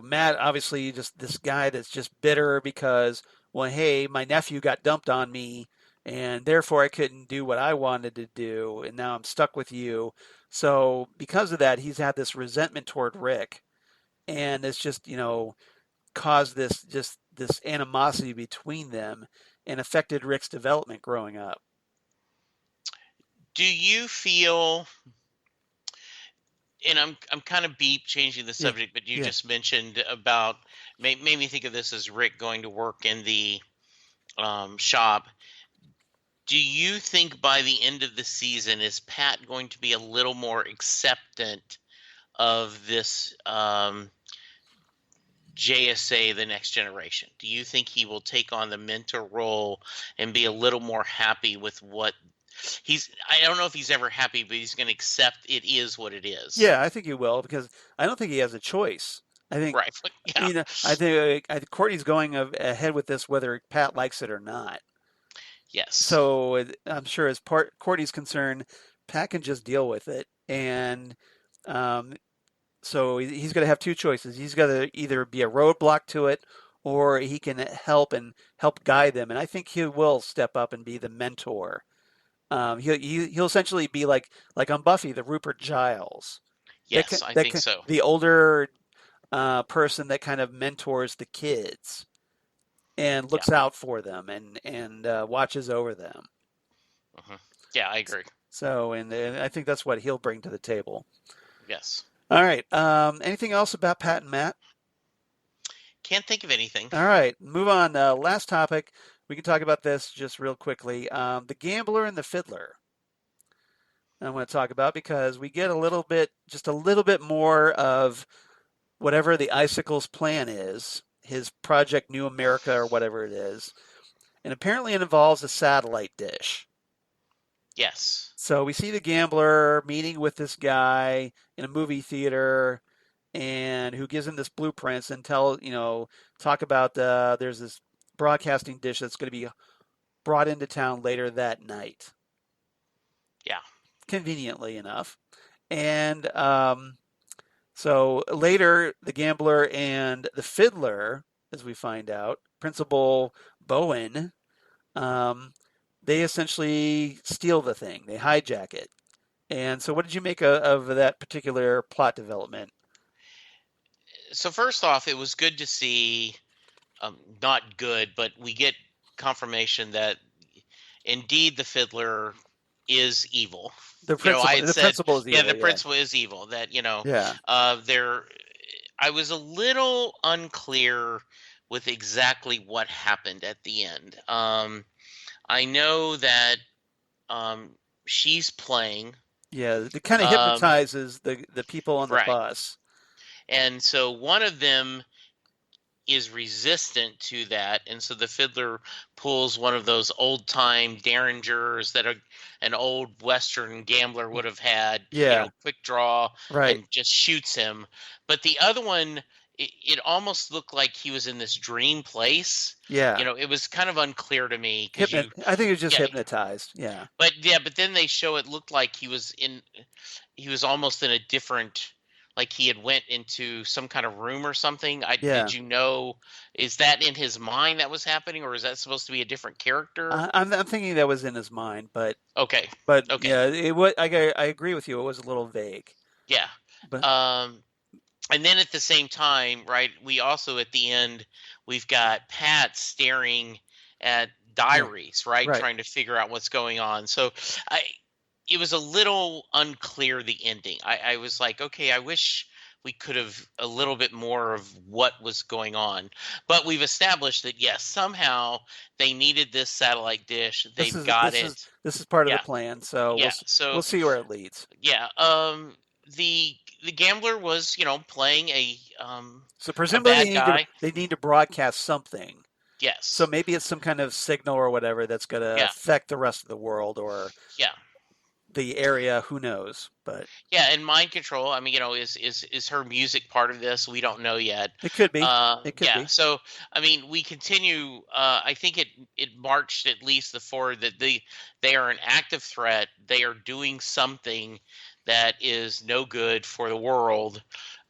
Matt obviously just this guy that's just bitter because, well, hey, my nephew got dumped on me, and therefore I couldn't do what I wanted to do, and now I'm stuck with you. So because of that, he's had this resentment toward Rick, and it's just, caused this animosity between them and affected Rick's development growing up. Do you feel, and I'm kind of changing the Yeah, subject, but you yeah. just mentioned about made me think of this as Rick going to work in the shop. Do you think by the end of the season is Pat going to be a little more acceptant of this JSA, the next generation? Do you think he will take on the mentor role and be a little more happy with what I don't know if he's ever happy, but he's going to accept it is what it is. Yeah, I think he will because I don't think he has a choice. I think, Right. Yeah. I think Courtney's going ahead with this whether Pat likes it or not. Yes. So I'm sure as part Courtney's concerned, Pat can just deal with it, and um, so he's going to have two choices. He's got to either be a roadblock to it, or he can help guide them. And I think he will step up and be the mentor. He'll essentially be like on Buffy, the Rupert Giles, Yes, I think so. the older person that kind of mentors the kids and Yeah. looks out for them and watches over them. Hmm. Yeah, I agree. So, and I think that's what he'll bring to the table. Yes. All right. Anything else about Pat and Matt? Can't think of anything. All right. Move on. Last topic. We can talk about this just real quickly. The gambler and the fiddler. I want to talk about because we get just a little bit more of whatever the Icicle's plan is, his Project New America or whatever it is. And apparently it involves a satellite dish. Yes. So we see the gambler meeting with this guy in a movie theater and who gives him this blueprints and talk about there's this broadcasting dish that's going to be brought into town later that night, Yeah. conveniently enough. And so later, the gambler and the fiddler, as we find out, Principal Bowen, um, they essentially steal the thing. They hijack it. And so, what did you make of that particular plot development? So first off, it was good to see, not good, but we get confirmation that indeed the fiddler is evil. I had The said, principal is yeah, evil. the Yeah, principal is evil. That yeah. there. I was a little unclear with exactly what happened at the end. I know that um, she's playing. Yeah, it kind of Um, hypnotizes the people on the right. bus. And so one of them is resistant to that, and so the fiddler pulls one of those old time derringers that an old western gambler would have had, Yeah, quick draw, right. and just shoots him. But the other one, it almost looked like he was in this dream place. Yeah. It was kind of unclear to me because I think it was just yeah, hypnotized. Yeah, but then they show it looked like he was almost in a different, like he had went into some kind of room or something. yeah. Did you know, is that in his mind that was happening, or is that supposed to be a different character? I'm thinking that was in his mind, Okay. but Okay. yeah, it was. I agree with you. It was a little vague, Yeah. but Um, and then at the same time, right, we also at the end we've got Pat staring at yeah, diaries, right, right. trying to figure out what's going on. So I it was a little unclear, the ending. I was like, okay, I wish we could have a little bit more of what was going on. But we've established that yes, somehow they needed this satellite dish. This They've is got this is it. this is part of the Yeah, plan. So yeah. we'll So see where it leads. yeah, the gambler was, playing So a presumably bad guy. they need to broadcast something. So Yes. maybe it's some kind of signal or whatever that's going to Yeah. affect the rest of the world or Yeah. the area. Who knows? But Yeah, and mind control, I mean, is her music part of this? We don't know yet. it could be. It could Yeah, be. so I mean, we continue. I think it marched at least the forward that they are an active threat. They are doing something that is no good for the world,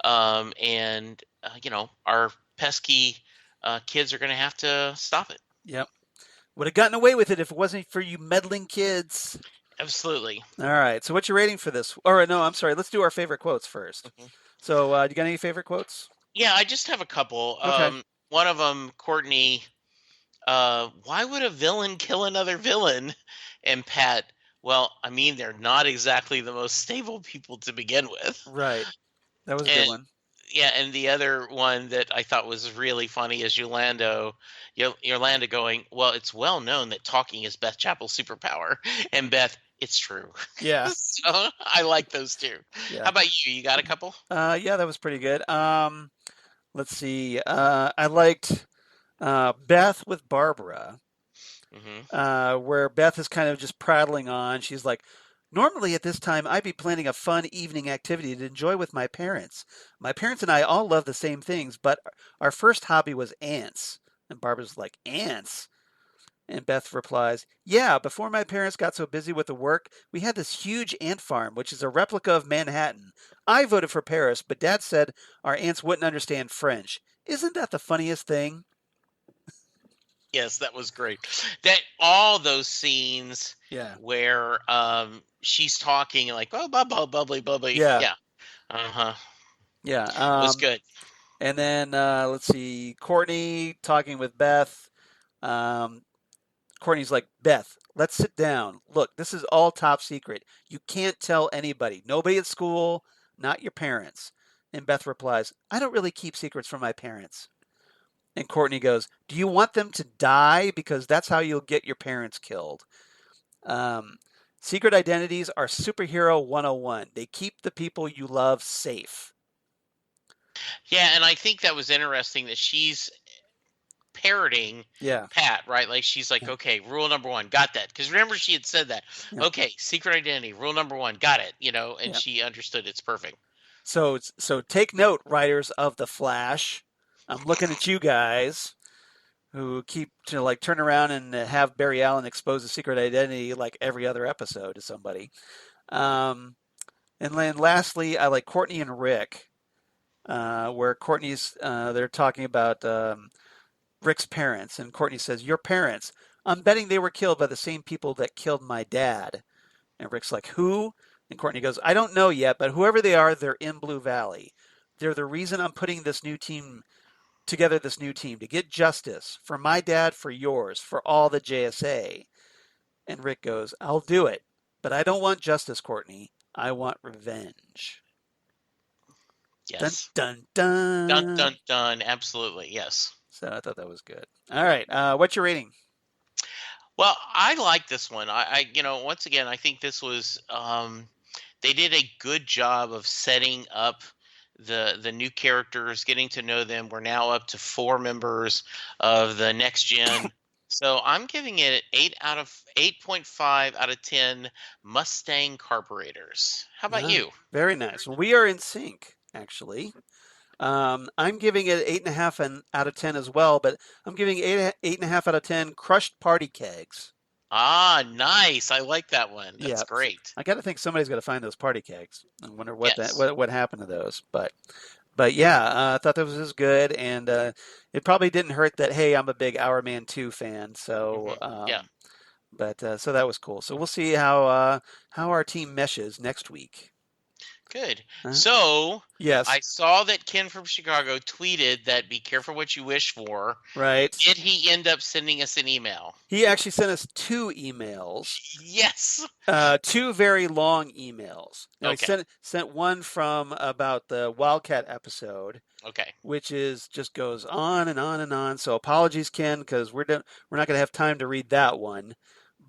and our pesky kids are going to have to stop it. Yep. Would have gotten away with it if it wasn't for you meddling kids. Absolutely. All right. So what's your rating for this? Or no, I'm sorry. Let's do our favorite quotes first. Mhm. So you got any favorite quotes? Yeah, I just have a couple. Okay. One of them, Courtney. Why would a villain kill another villain? And Pat, well, I mean, they're not exactly the most stable people to begin with. Right. That was a good And one. yeah, and the other one that I thought was really funny is Yolanda going, well, it's well known that talking is Beth Chapel's superpower. And Beth, it's true. Yeah. So I like those two. How Yeah. about you? You got a couple? Yeah, that was pretty good. Let's see. I liked Beth with Barbara, Hmm. where Beth is kind of just prattling on. She's like, normally at this time, I'd be planning a fun evening activity to enjoy with my parents. My parents and I all love the same things, but our first hobby was ants. And Barbara's like, ants? And Beth replies, yeah, before my parents got so busy with the work, we had this huge ant farm, which is a replica of Manhattan. I voted for Paris, but Dad said our ants wouldn't understand French. Isn't that the funniest thing? Yes, that was great. That all those scenes Yeah. where she's talking like oh bubbly bubbly bubbly. Yeah. Yeah. Uh-huh. Yeah. Was good. And then let's see, Courtney talking with Beth. Um, Courtney's like, Beth, let's sit down. Look, this is all top secret. You can't tell anybody. Nobody at school, not your parents. And Beth replies, I don't really keep secrets from my parents. And Courtney goes, do you want them to die? Because that's how you'll get your parents killed. Um, Secret identities are superhero 101. They keep the people you love safe. Yeah, and I think that was interesting that she's parroting Yeah. Pat, right? Like she's like, Yeah. okay, rule number one, got that. Because remember she had said that. Yeah. Okay, secret identity, rule number one, got it. And Yeah. she understood it's perfect. So take note, writers of the Flash. I'm looking at you guys who keep to like turn around and have Barry Allen expose a secret identity like every other episode to somebody. Um, and then lastly, I like Courtney and Rick, where Courtney's they're talking about Rick's parents, and Courtney says, "Your parents. I'm betting they were killed by the same people that killed my dad." And Rick's like, "Who?" And Courtney goes, "I don't know yet, but whoever they are, they're in Blue Valley. They're the reason I'm putting this new team together, this new team to get justice for my dad, for yours, for all the JSA." And Rick goes, "I'll do it, but I don't want justice, Courtney. I want revenge." Dun Yes. dun Dun dun. dun dun. Absolutely. Yes. So I thought that was good. All right, what's your rating? Well, I like this one. Once again, I think this was they did a good job of setting up the new characters, getting to know them. We're now up to 4 members of the next gen. So I'm giving it 8.5 out of 10 Mustang carburetors. How about you? Very nice. Well, we are in sync, actually. I'm giving it 8.5 out of 10 as well, but I'm giving 8.5 out of 10 crushed party kegs. Ah, nice. I like that one. Yeah, That's great. I got to think somebody's got to find those party kegs. I wonder Yes. what happened to those. But yeah, I thought that was good, and it probably didn't hurt that hey, I'm a big Hourman 2 fan, so Yeah. but so that was cool. So we'll see how our team meshes next week. Good. Uh, So yes, I saw that Ken from Chicago tweeted that be careful what you wish for. right. Did he end up sending us an email? He actually sent us two emails, Yes. two very long emails. Now he Okay. sent one from about the Wildcat episode, Okay. which is just goes on and on and on. So apologies, Ken, because we're not going to have time to read that one.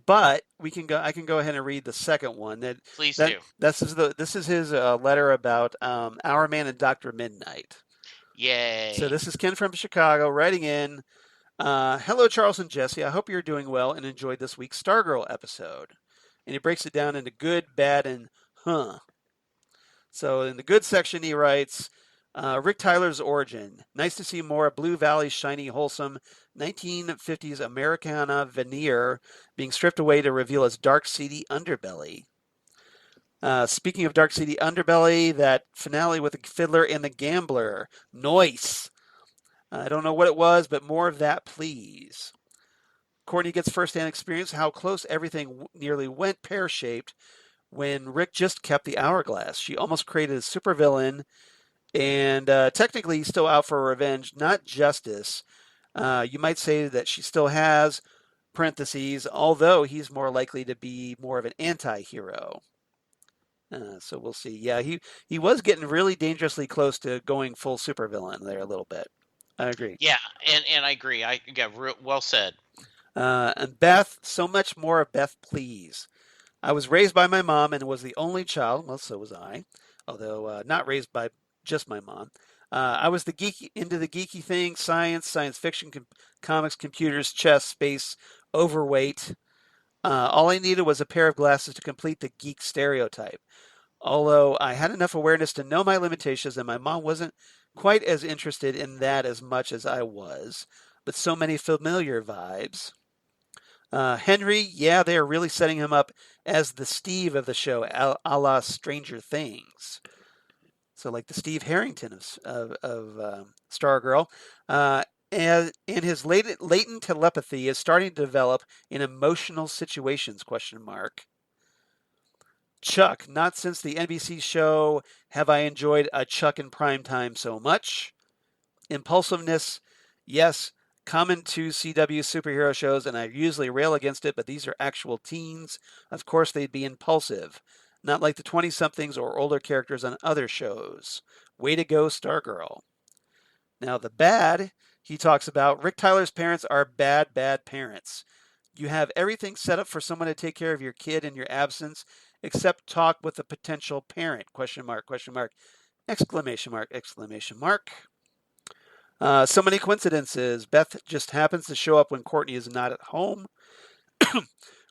But we can go. I can go ahead and read the second one. Please do. This is his letter about Hourman and Dr. Mid-Nite. So Yay. this is Ken from Chicago writing in. Hello, Charles and Jesse. I hope you're doing well and enjoyed this week's Stargirl episode. And he breaks it down into good, bad, and huh. So in the good section, he writes, Rick Tyler's origin. Nice to see more Blue Valley shiny, wholesome 1950s Americana veneer being stripped away to reveal its dark, seedy underbelly. Speaking of dark, seedy underbelly, that finale with the fiddler and the gambler. Noise. I don't know what it was, but more of that, please. Courtney gets firsthand experience how close everything nearly went pear-shaped when Rick just kept the hourglass. She almost created a supervillain, and technically he's still out for revenge, not justice. You might say that she still has, parentheses, although he's more likely to be more of an anti-hero. So we'll see. Yeah, he was getting really dangerously close to going full supervillain there a little bit. I agree. Yeah, and I agree. I yeah, well said. And Beth, so much more of Beth, please. I was raised by my mom and was the only child. Well, so was I, although not raised by just my mom. I was into the geeky things: science fiction, comics, computers, chess, space, overweight. All I needed was a pair of glasses to complete the geek stereotype. Although I had enough awareness to know my limitations, and my mom wasn't quite as interested in that as much as I was, but so many familiar vibes. Henry, yeah, they are really setting him up as the Steve of the show, a la Stranger Things. So, like the Steve Harrington of Stargirl. And his latent telepathy is starting to develop in emotional situations, question mark. Chuck, not since the NBC show have I enjoyed a Chuck in primetime so much. Impulsiveness, yes, common to CW superhero shows, and I usually rail against it, but these are actual teens. Of course, they'd be impulsive, not like the 20 somethings or older characters on other shows. Way to go, Stargirl. Now, the bad he talks about Rick Tyler's parents are bad, bad parents. You have everything set up for someone to take care of your kid in your absence, except talk with a potential parent. Question mark, question mark, exclamation mark, exclamation mark. So many coincidences. Beth just happens to show up when Courtney is not at home.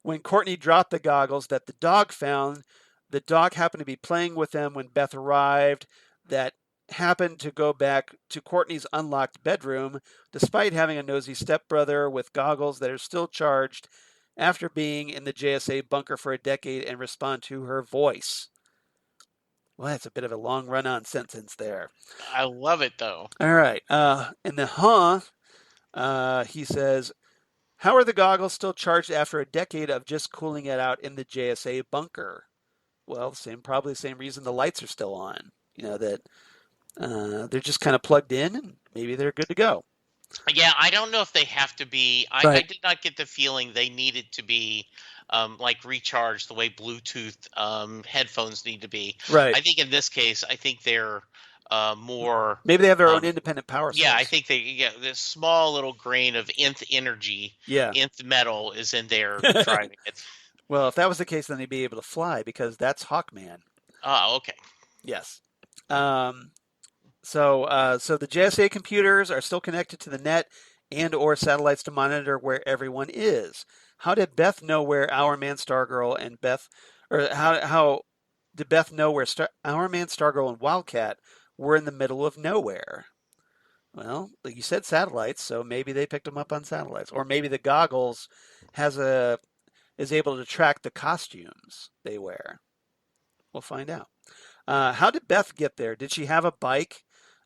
When Courtney dropped the goggles that the dog found, the dog happened to be playing with them when Beth arrived. That happened to go back to Courtney's unlocked bedroom, despite having a nosy stepbrother with goggles that are still charged after being in the JSA bunker for a decade and respond to her voice. Well, that's a bit of a long run on sentence there. I love it though. All right. In the he says, how are the goggles still charged after a decade of just cooling it out in the JSA bunker? Well, probably the same reason the lights are still on. You know, that they're just kind of plugged in and maybe they're good to go. Yeah, I don't know if they have to be. I Right. did not get the feeling they needed to be like recharged the way Bluetooth headphones need to be. Right. I think in this case, I think they're more. Maybe they have their own Um, independent power yeah, I source. think this small little grain of nth energy, Yeah. nth metal is in there driving it. Well, if that was the case, then they'd be able to fly because that's Hawkman. Oh, okay. Yes. Um, so the JSA computers are still connected to the net and or satellites to monitor where everyone is. How did Beth know where Our Man, Stargirl, and Beth, or how did Beth know where Our Man, Stargirl, and Wildcat were in the middle of nowhere? Well, like you said, satellites, so maybe they picked them up on satellites, or maybe the goggles has a is able to track the costumes they wear. We'll find out. How did Beth get there? Did she have a bike?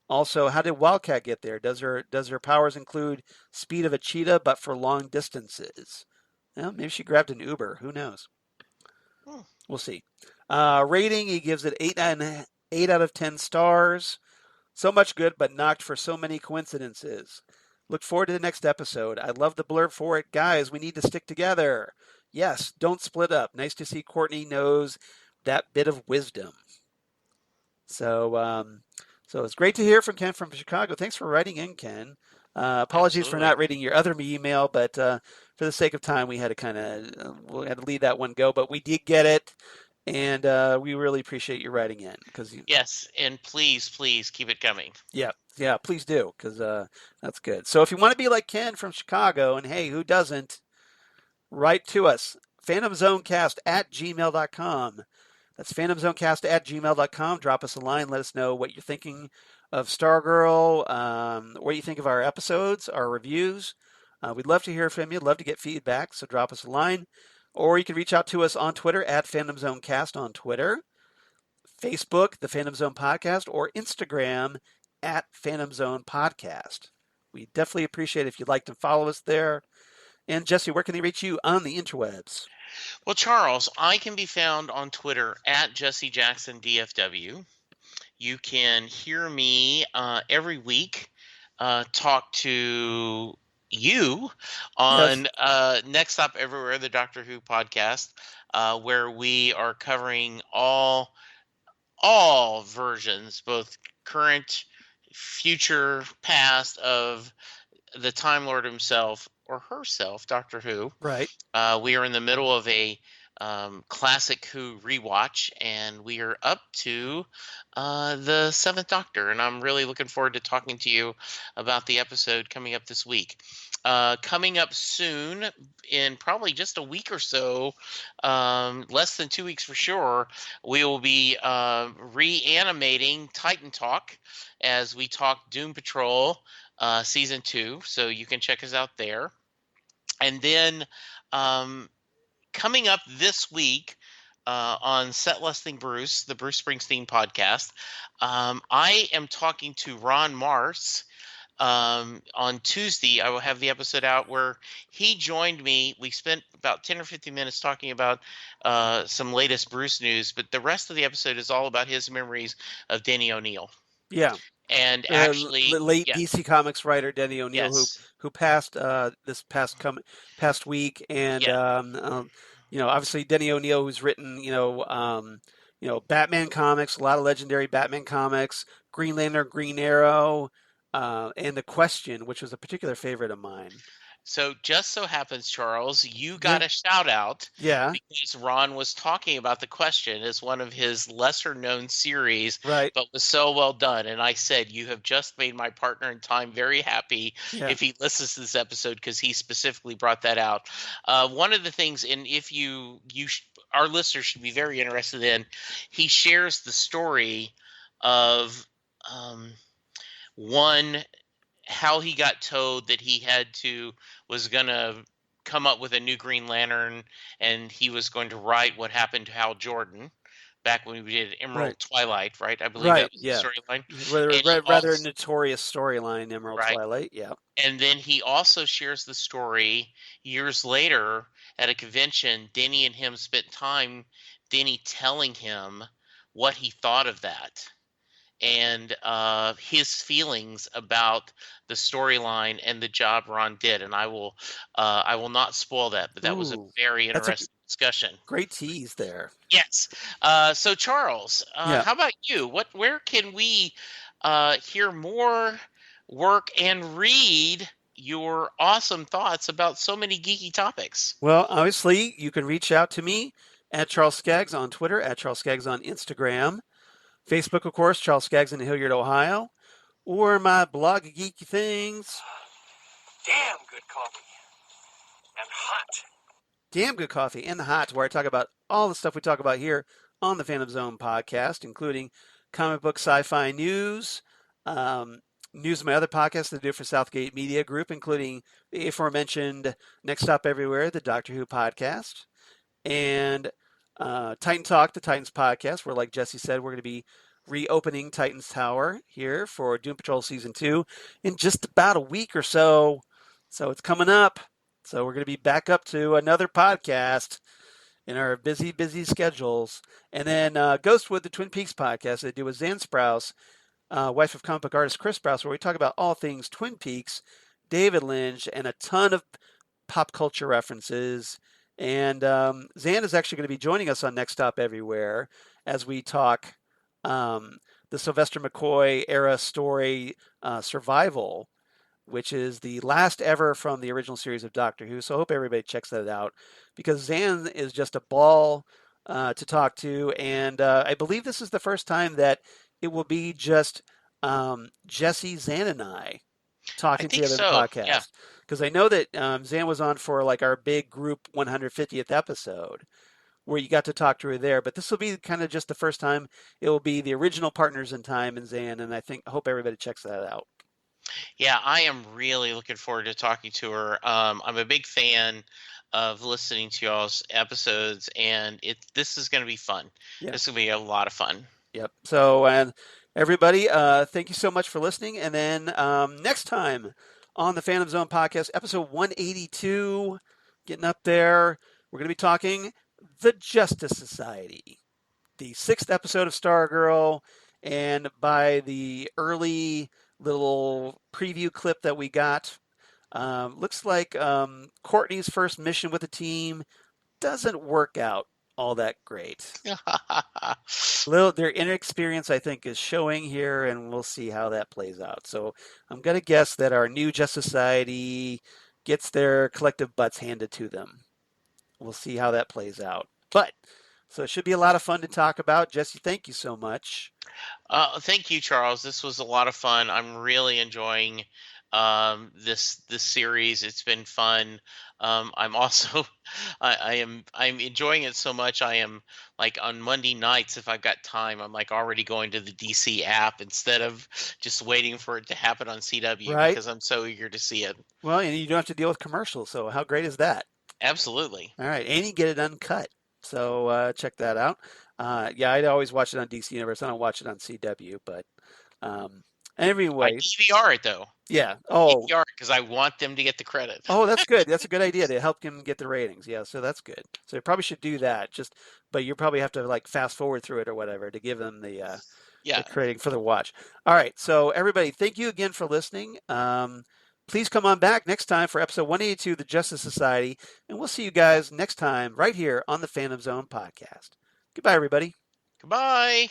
Also, how did Wildcat get there? Does her powers include speed of a cheetah, but for long distances? Well, maybe she grabbed an Uber. Who knows? Hmm. We'll see. Rating, he gives it 8 out of 10 stars. So much good, but knocked for so many coincidences. Look forward to the next episode. I love the blurb for it. Guys, we need to stick together. Yes, don't split up. Nice to see Courtney knows that bit of wisdom. So, so it's great to hear from Ken from Chicago. Thanks for writing in, Ken. Apologies for Absolutely. not reading your other email, but for the sake of time, we had to we had to leave that one go. But we did get it, and we really appreciate you writing in because Yes, and please keep it coming. yeah, yeah, please do because that's good. So if you want to be like Ken from Chicago, and hey, who doesn't? Write to us, phantomzonecast@gmail.com. That's phantomzonecast@gmail.com. Drop us a line. Let us know what you're thinking of Stargirl, what you think of our episodes, our reviews. We'd love to hear from you. Love to get feedback. So drop us a line. Or you can reach out to us on Twitter at PhantomZoneCast on Twitter, Facebook, the Phantom Zone Podcast, or Instagram at Phantom Zone Podcast. We definitely appreciate it if you'd like to follow us there. And Jesse, where can they reach you on the interwebs? Well, Charles, I can be found on Twitter at Jesse Jackson DFW. You can hear me every week talk to you Yes. on Next Stop Everywhere, the Doctor Who podcast, where we are covering all versions, both current, future, past of the Time Lord himself or herself, Doctor Who. Right. We are in the middle of a classic Who rewatch, and we are up to the Seventh Doctor, and I'm really looking forward to talking to you about the episode coming up this week. Coming up soon, in probably just a week or so, less than 2 weeks for sure, we will be reanimating Titan Talk as we talk Doom Patrol season 2. So you can check us out there. And then um, coming up this week on Set Listing Bruce, the Bruce Springsteen podcast, I am talking to Ron Mars. On Tuesday, I will have the episode out where he joined me. We spent about 10 or 15 minutes talking about some latest Bruce news, but the rest of the episode is all about his memories of Denny O'Neil. Yeah. And actually, Late yeah, DC Comics writer Denny O'Neil, yes, who passed this past week, and yeah. obviously Denny O'Neil, who's written Batman comics, a lot of legendary Batman comics, Green Lantern, Green Arrow, and The Question, which was a particular favorite of mine. So just so happens, Charles, you Yeah, got a shout out yeah, because Ron was talking about The Question as one of his lesser known series, right, but was so well done. And I said, you have just made my partner in time very happy yeah, if he listens to this episode because he specifically brought that out. One of the things, and if our listeners should be very interested in, he shares the story of um, one how he got told that he was gonna come up with a new Green Lantern, and he was going to write what happened to Hal Jordan back when we did right, Emerald Twilight, right? I believe that right, was the yeah. storyline. Rather, And he rather also notorious storyline, Emerald right, Twilight. Yeah, and then he also shares the story years later at a convention. Denny and him spent time. Denny telling him what he thought of that and his feelings about the storyline and the job Ron did. And I will not spoil that, but that was a ooh, very that's a interesting discussion. great tease there. Yes. So Charles, Yeah. how about you? Where can we hear more work and read your awesome thoughts about so many geeky topics? Well, obviously, you can reach out to me at Charles Skaggs on Twitter, at Charles Skaggs on Instagram, Facebook, of course, Charles Skaggs in Hilliard, Ohio, or my blog of geeky things. Damn good coffee. And hot. Damn good coffee and the hot, where I talk about all the stuff we talk about here on the Phantom Zone podcast, including comic book sci-fi news, news of my other podcasts that I do for Southgate Media Group, including the aforementioned Next Stop Everywhere, the Doctor Who podcast, and Titan Talk, the Titans podcast, where, like Jesse said, we're going to be reopening Titans Tower here for Doom Patrol Season 2 in just about a week or so. So it's coming up. So we're going to be back up to another podcast. in our busy, busy schedules. And then Ghostwood, the Twin Peaks podcast I do with Zan Sprouse, wife of comic book artist Chris Sprouse, where we talk about all things Twin Peaks, David Lynch, and a ton of pop culture references. And Zan is actually going to be joining us on Next Stop Everywhere as we talk the Sylvester McCoy era story, Survival, which is the last ever from the original series of Doctor Who. So I hope everybody checks that out because Zan is just a ball to talk to. And I believe this is the first time that it will be just Jesse, Zan, and I I talking think together in the so. Yeah. podcast. Because I know that Zan was on for like our big group 150th episode where you got to talk to her there. But this will be kind of just the first time it will be the original Partners in Time and Zan. And I hope everybody checks that out. Yeah, I am really looking forward to talking to her. I'm a big fan of listening to y'all's episodes, and this is going to be fun. Yeah. This is going to be a lot of fun. Yep. So, and everybody, thank you so much for listening. And then next time on the Phantom Zone podcast, episode 182, getting up there, we're going to be talking the Justice Society, the 6th episode of Stargirl. And by the early little preview clip that we got, looks like Courtney's first mission with the team doesn't work out all that great. Their inexperience, I think, is showing here, and we'll see how that plays out. So I'm going to guess that our new Justice Society gets their collective butts handed to them. We'll see how that plays out. So it should be a lot of fun to talk about. Jesse, thank you so much. Thank you, Charles. This was a lot of fun. I'm really enjoying this series. It's been fun. I'm also I'm enjoying it so much. I am like on Monday nights, if I've got time, I'm like already going to the DC app instead of just waiting for it to happen on CW Right. because I'm so eager to see it. Well, and you don't have to deal with commercials, so how great is that? Absolutely. All right, and you get it uncut. So check that out. Yeah, I'd always watch it on DC Universe. I don't watch it on CW, but I anyway, DVR it though. yeah. Oh, DVR because I want them to get the credit. oh, that's good. That's a good idea to help them get the ratings. Yeah, so that's good. So you probably should do that. But you probably have to like fast forward through it or whatever to give them the Yeah. rating for the watch. All right, so everybody, thank you again for listening. Please come on back next time for episode 182, The Justice Society, and we'll see you guys next time right here on the Phantom Zone podcast. Goodbye, everybody. Goodbye.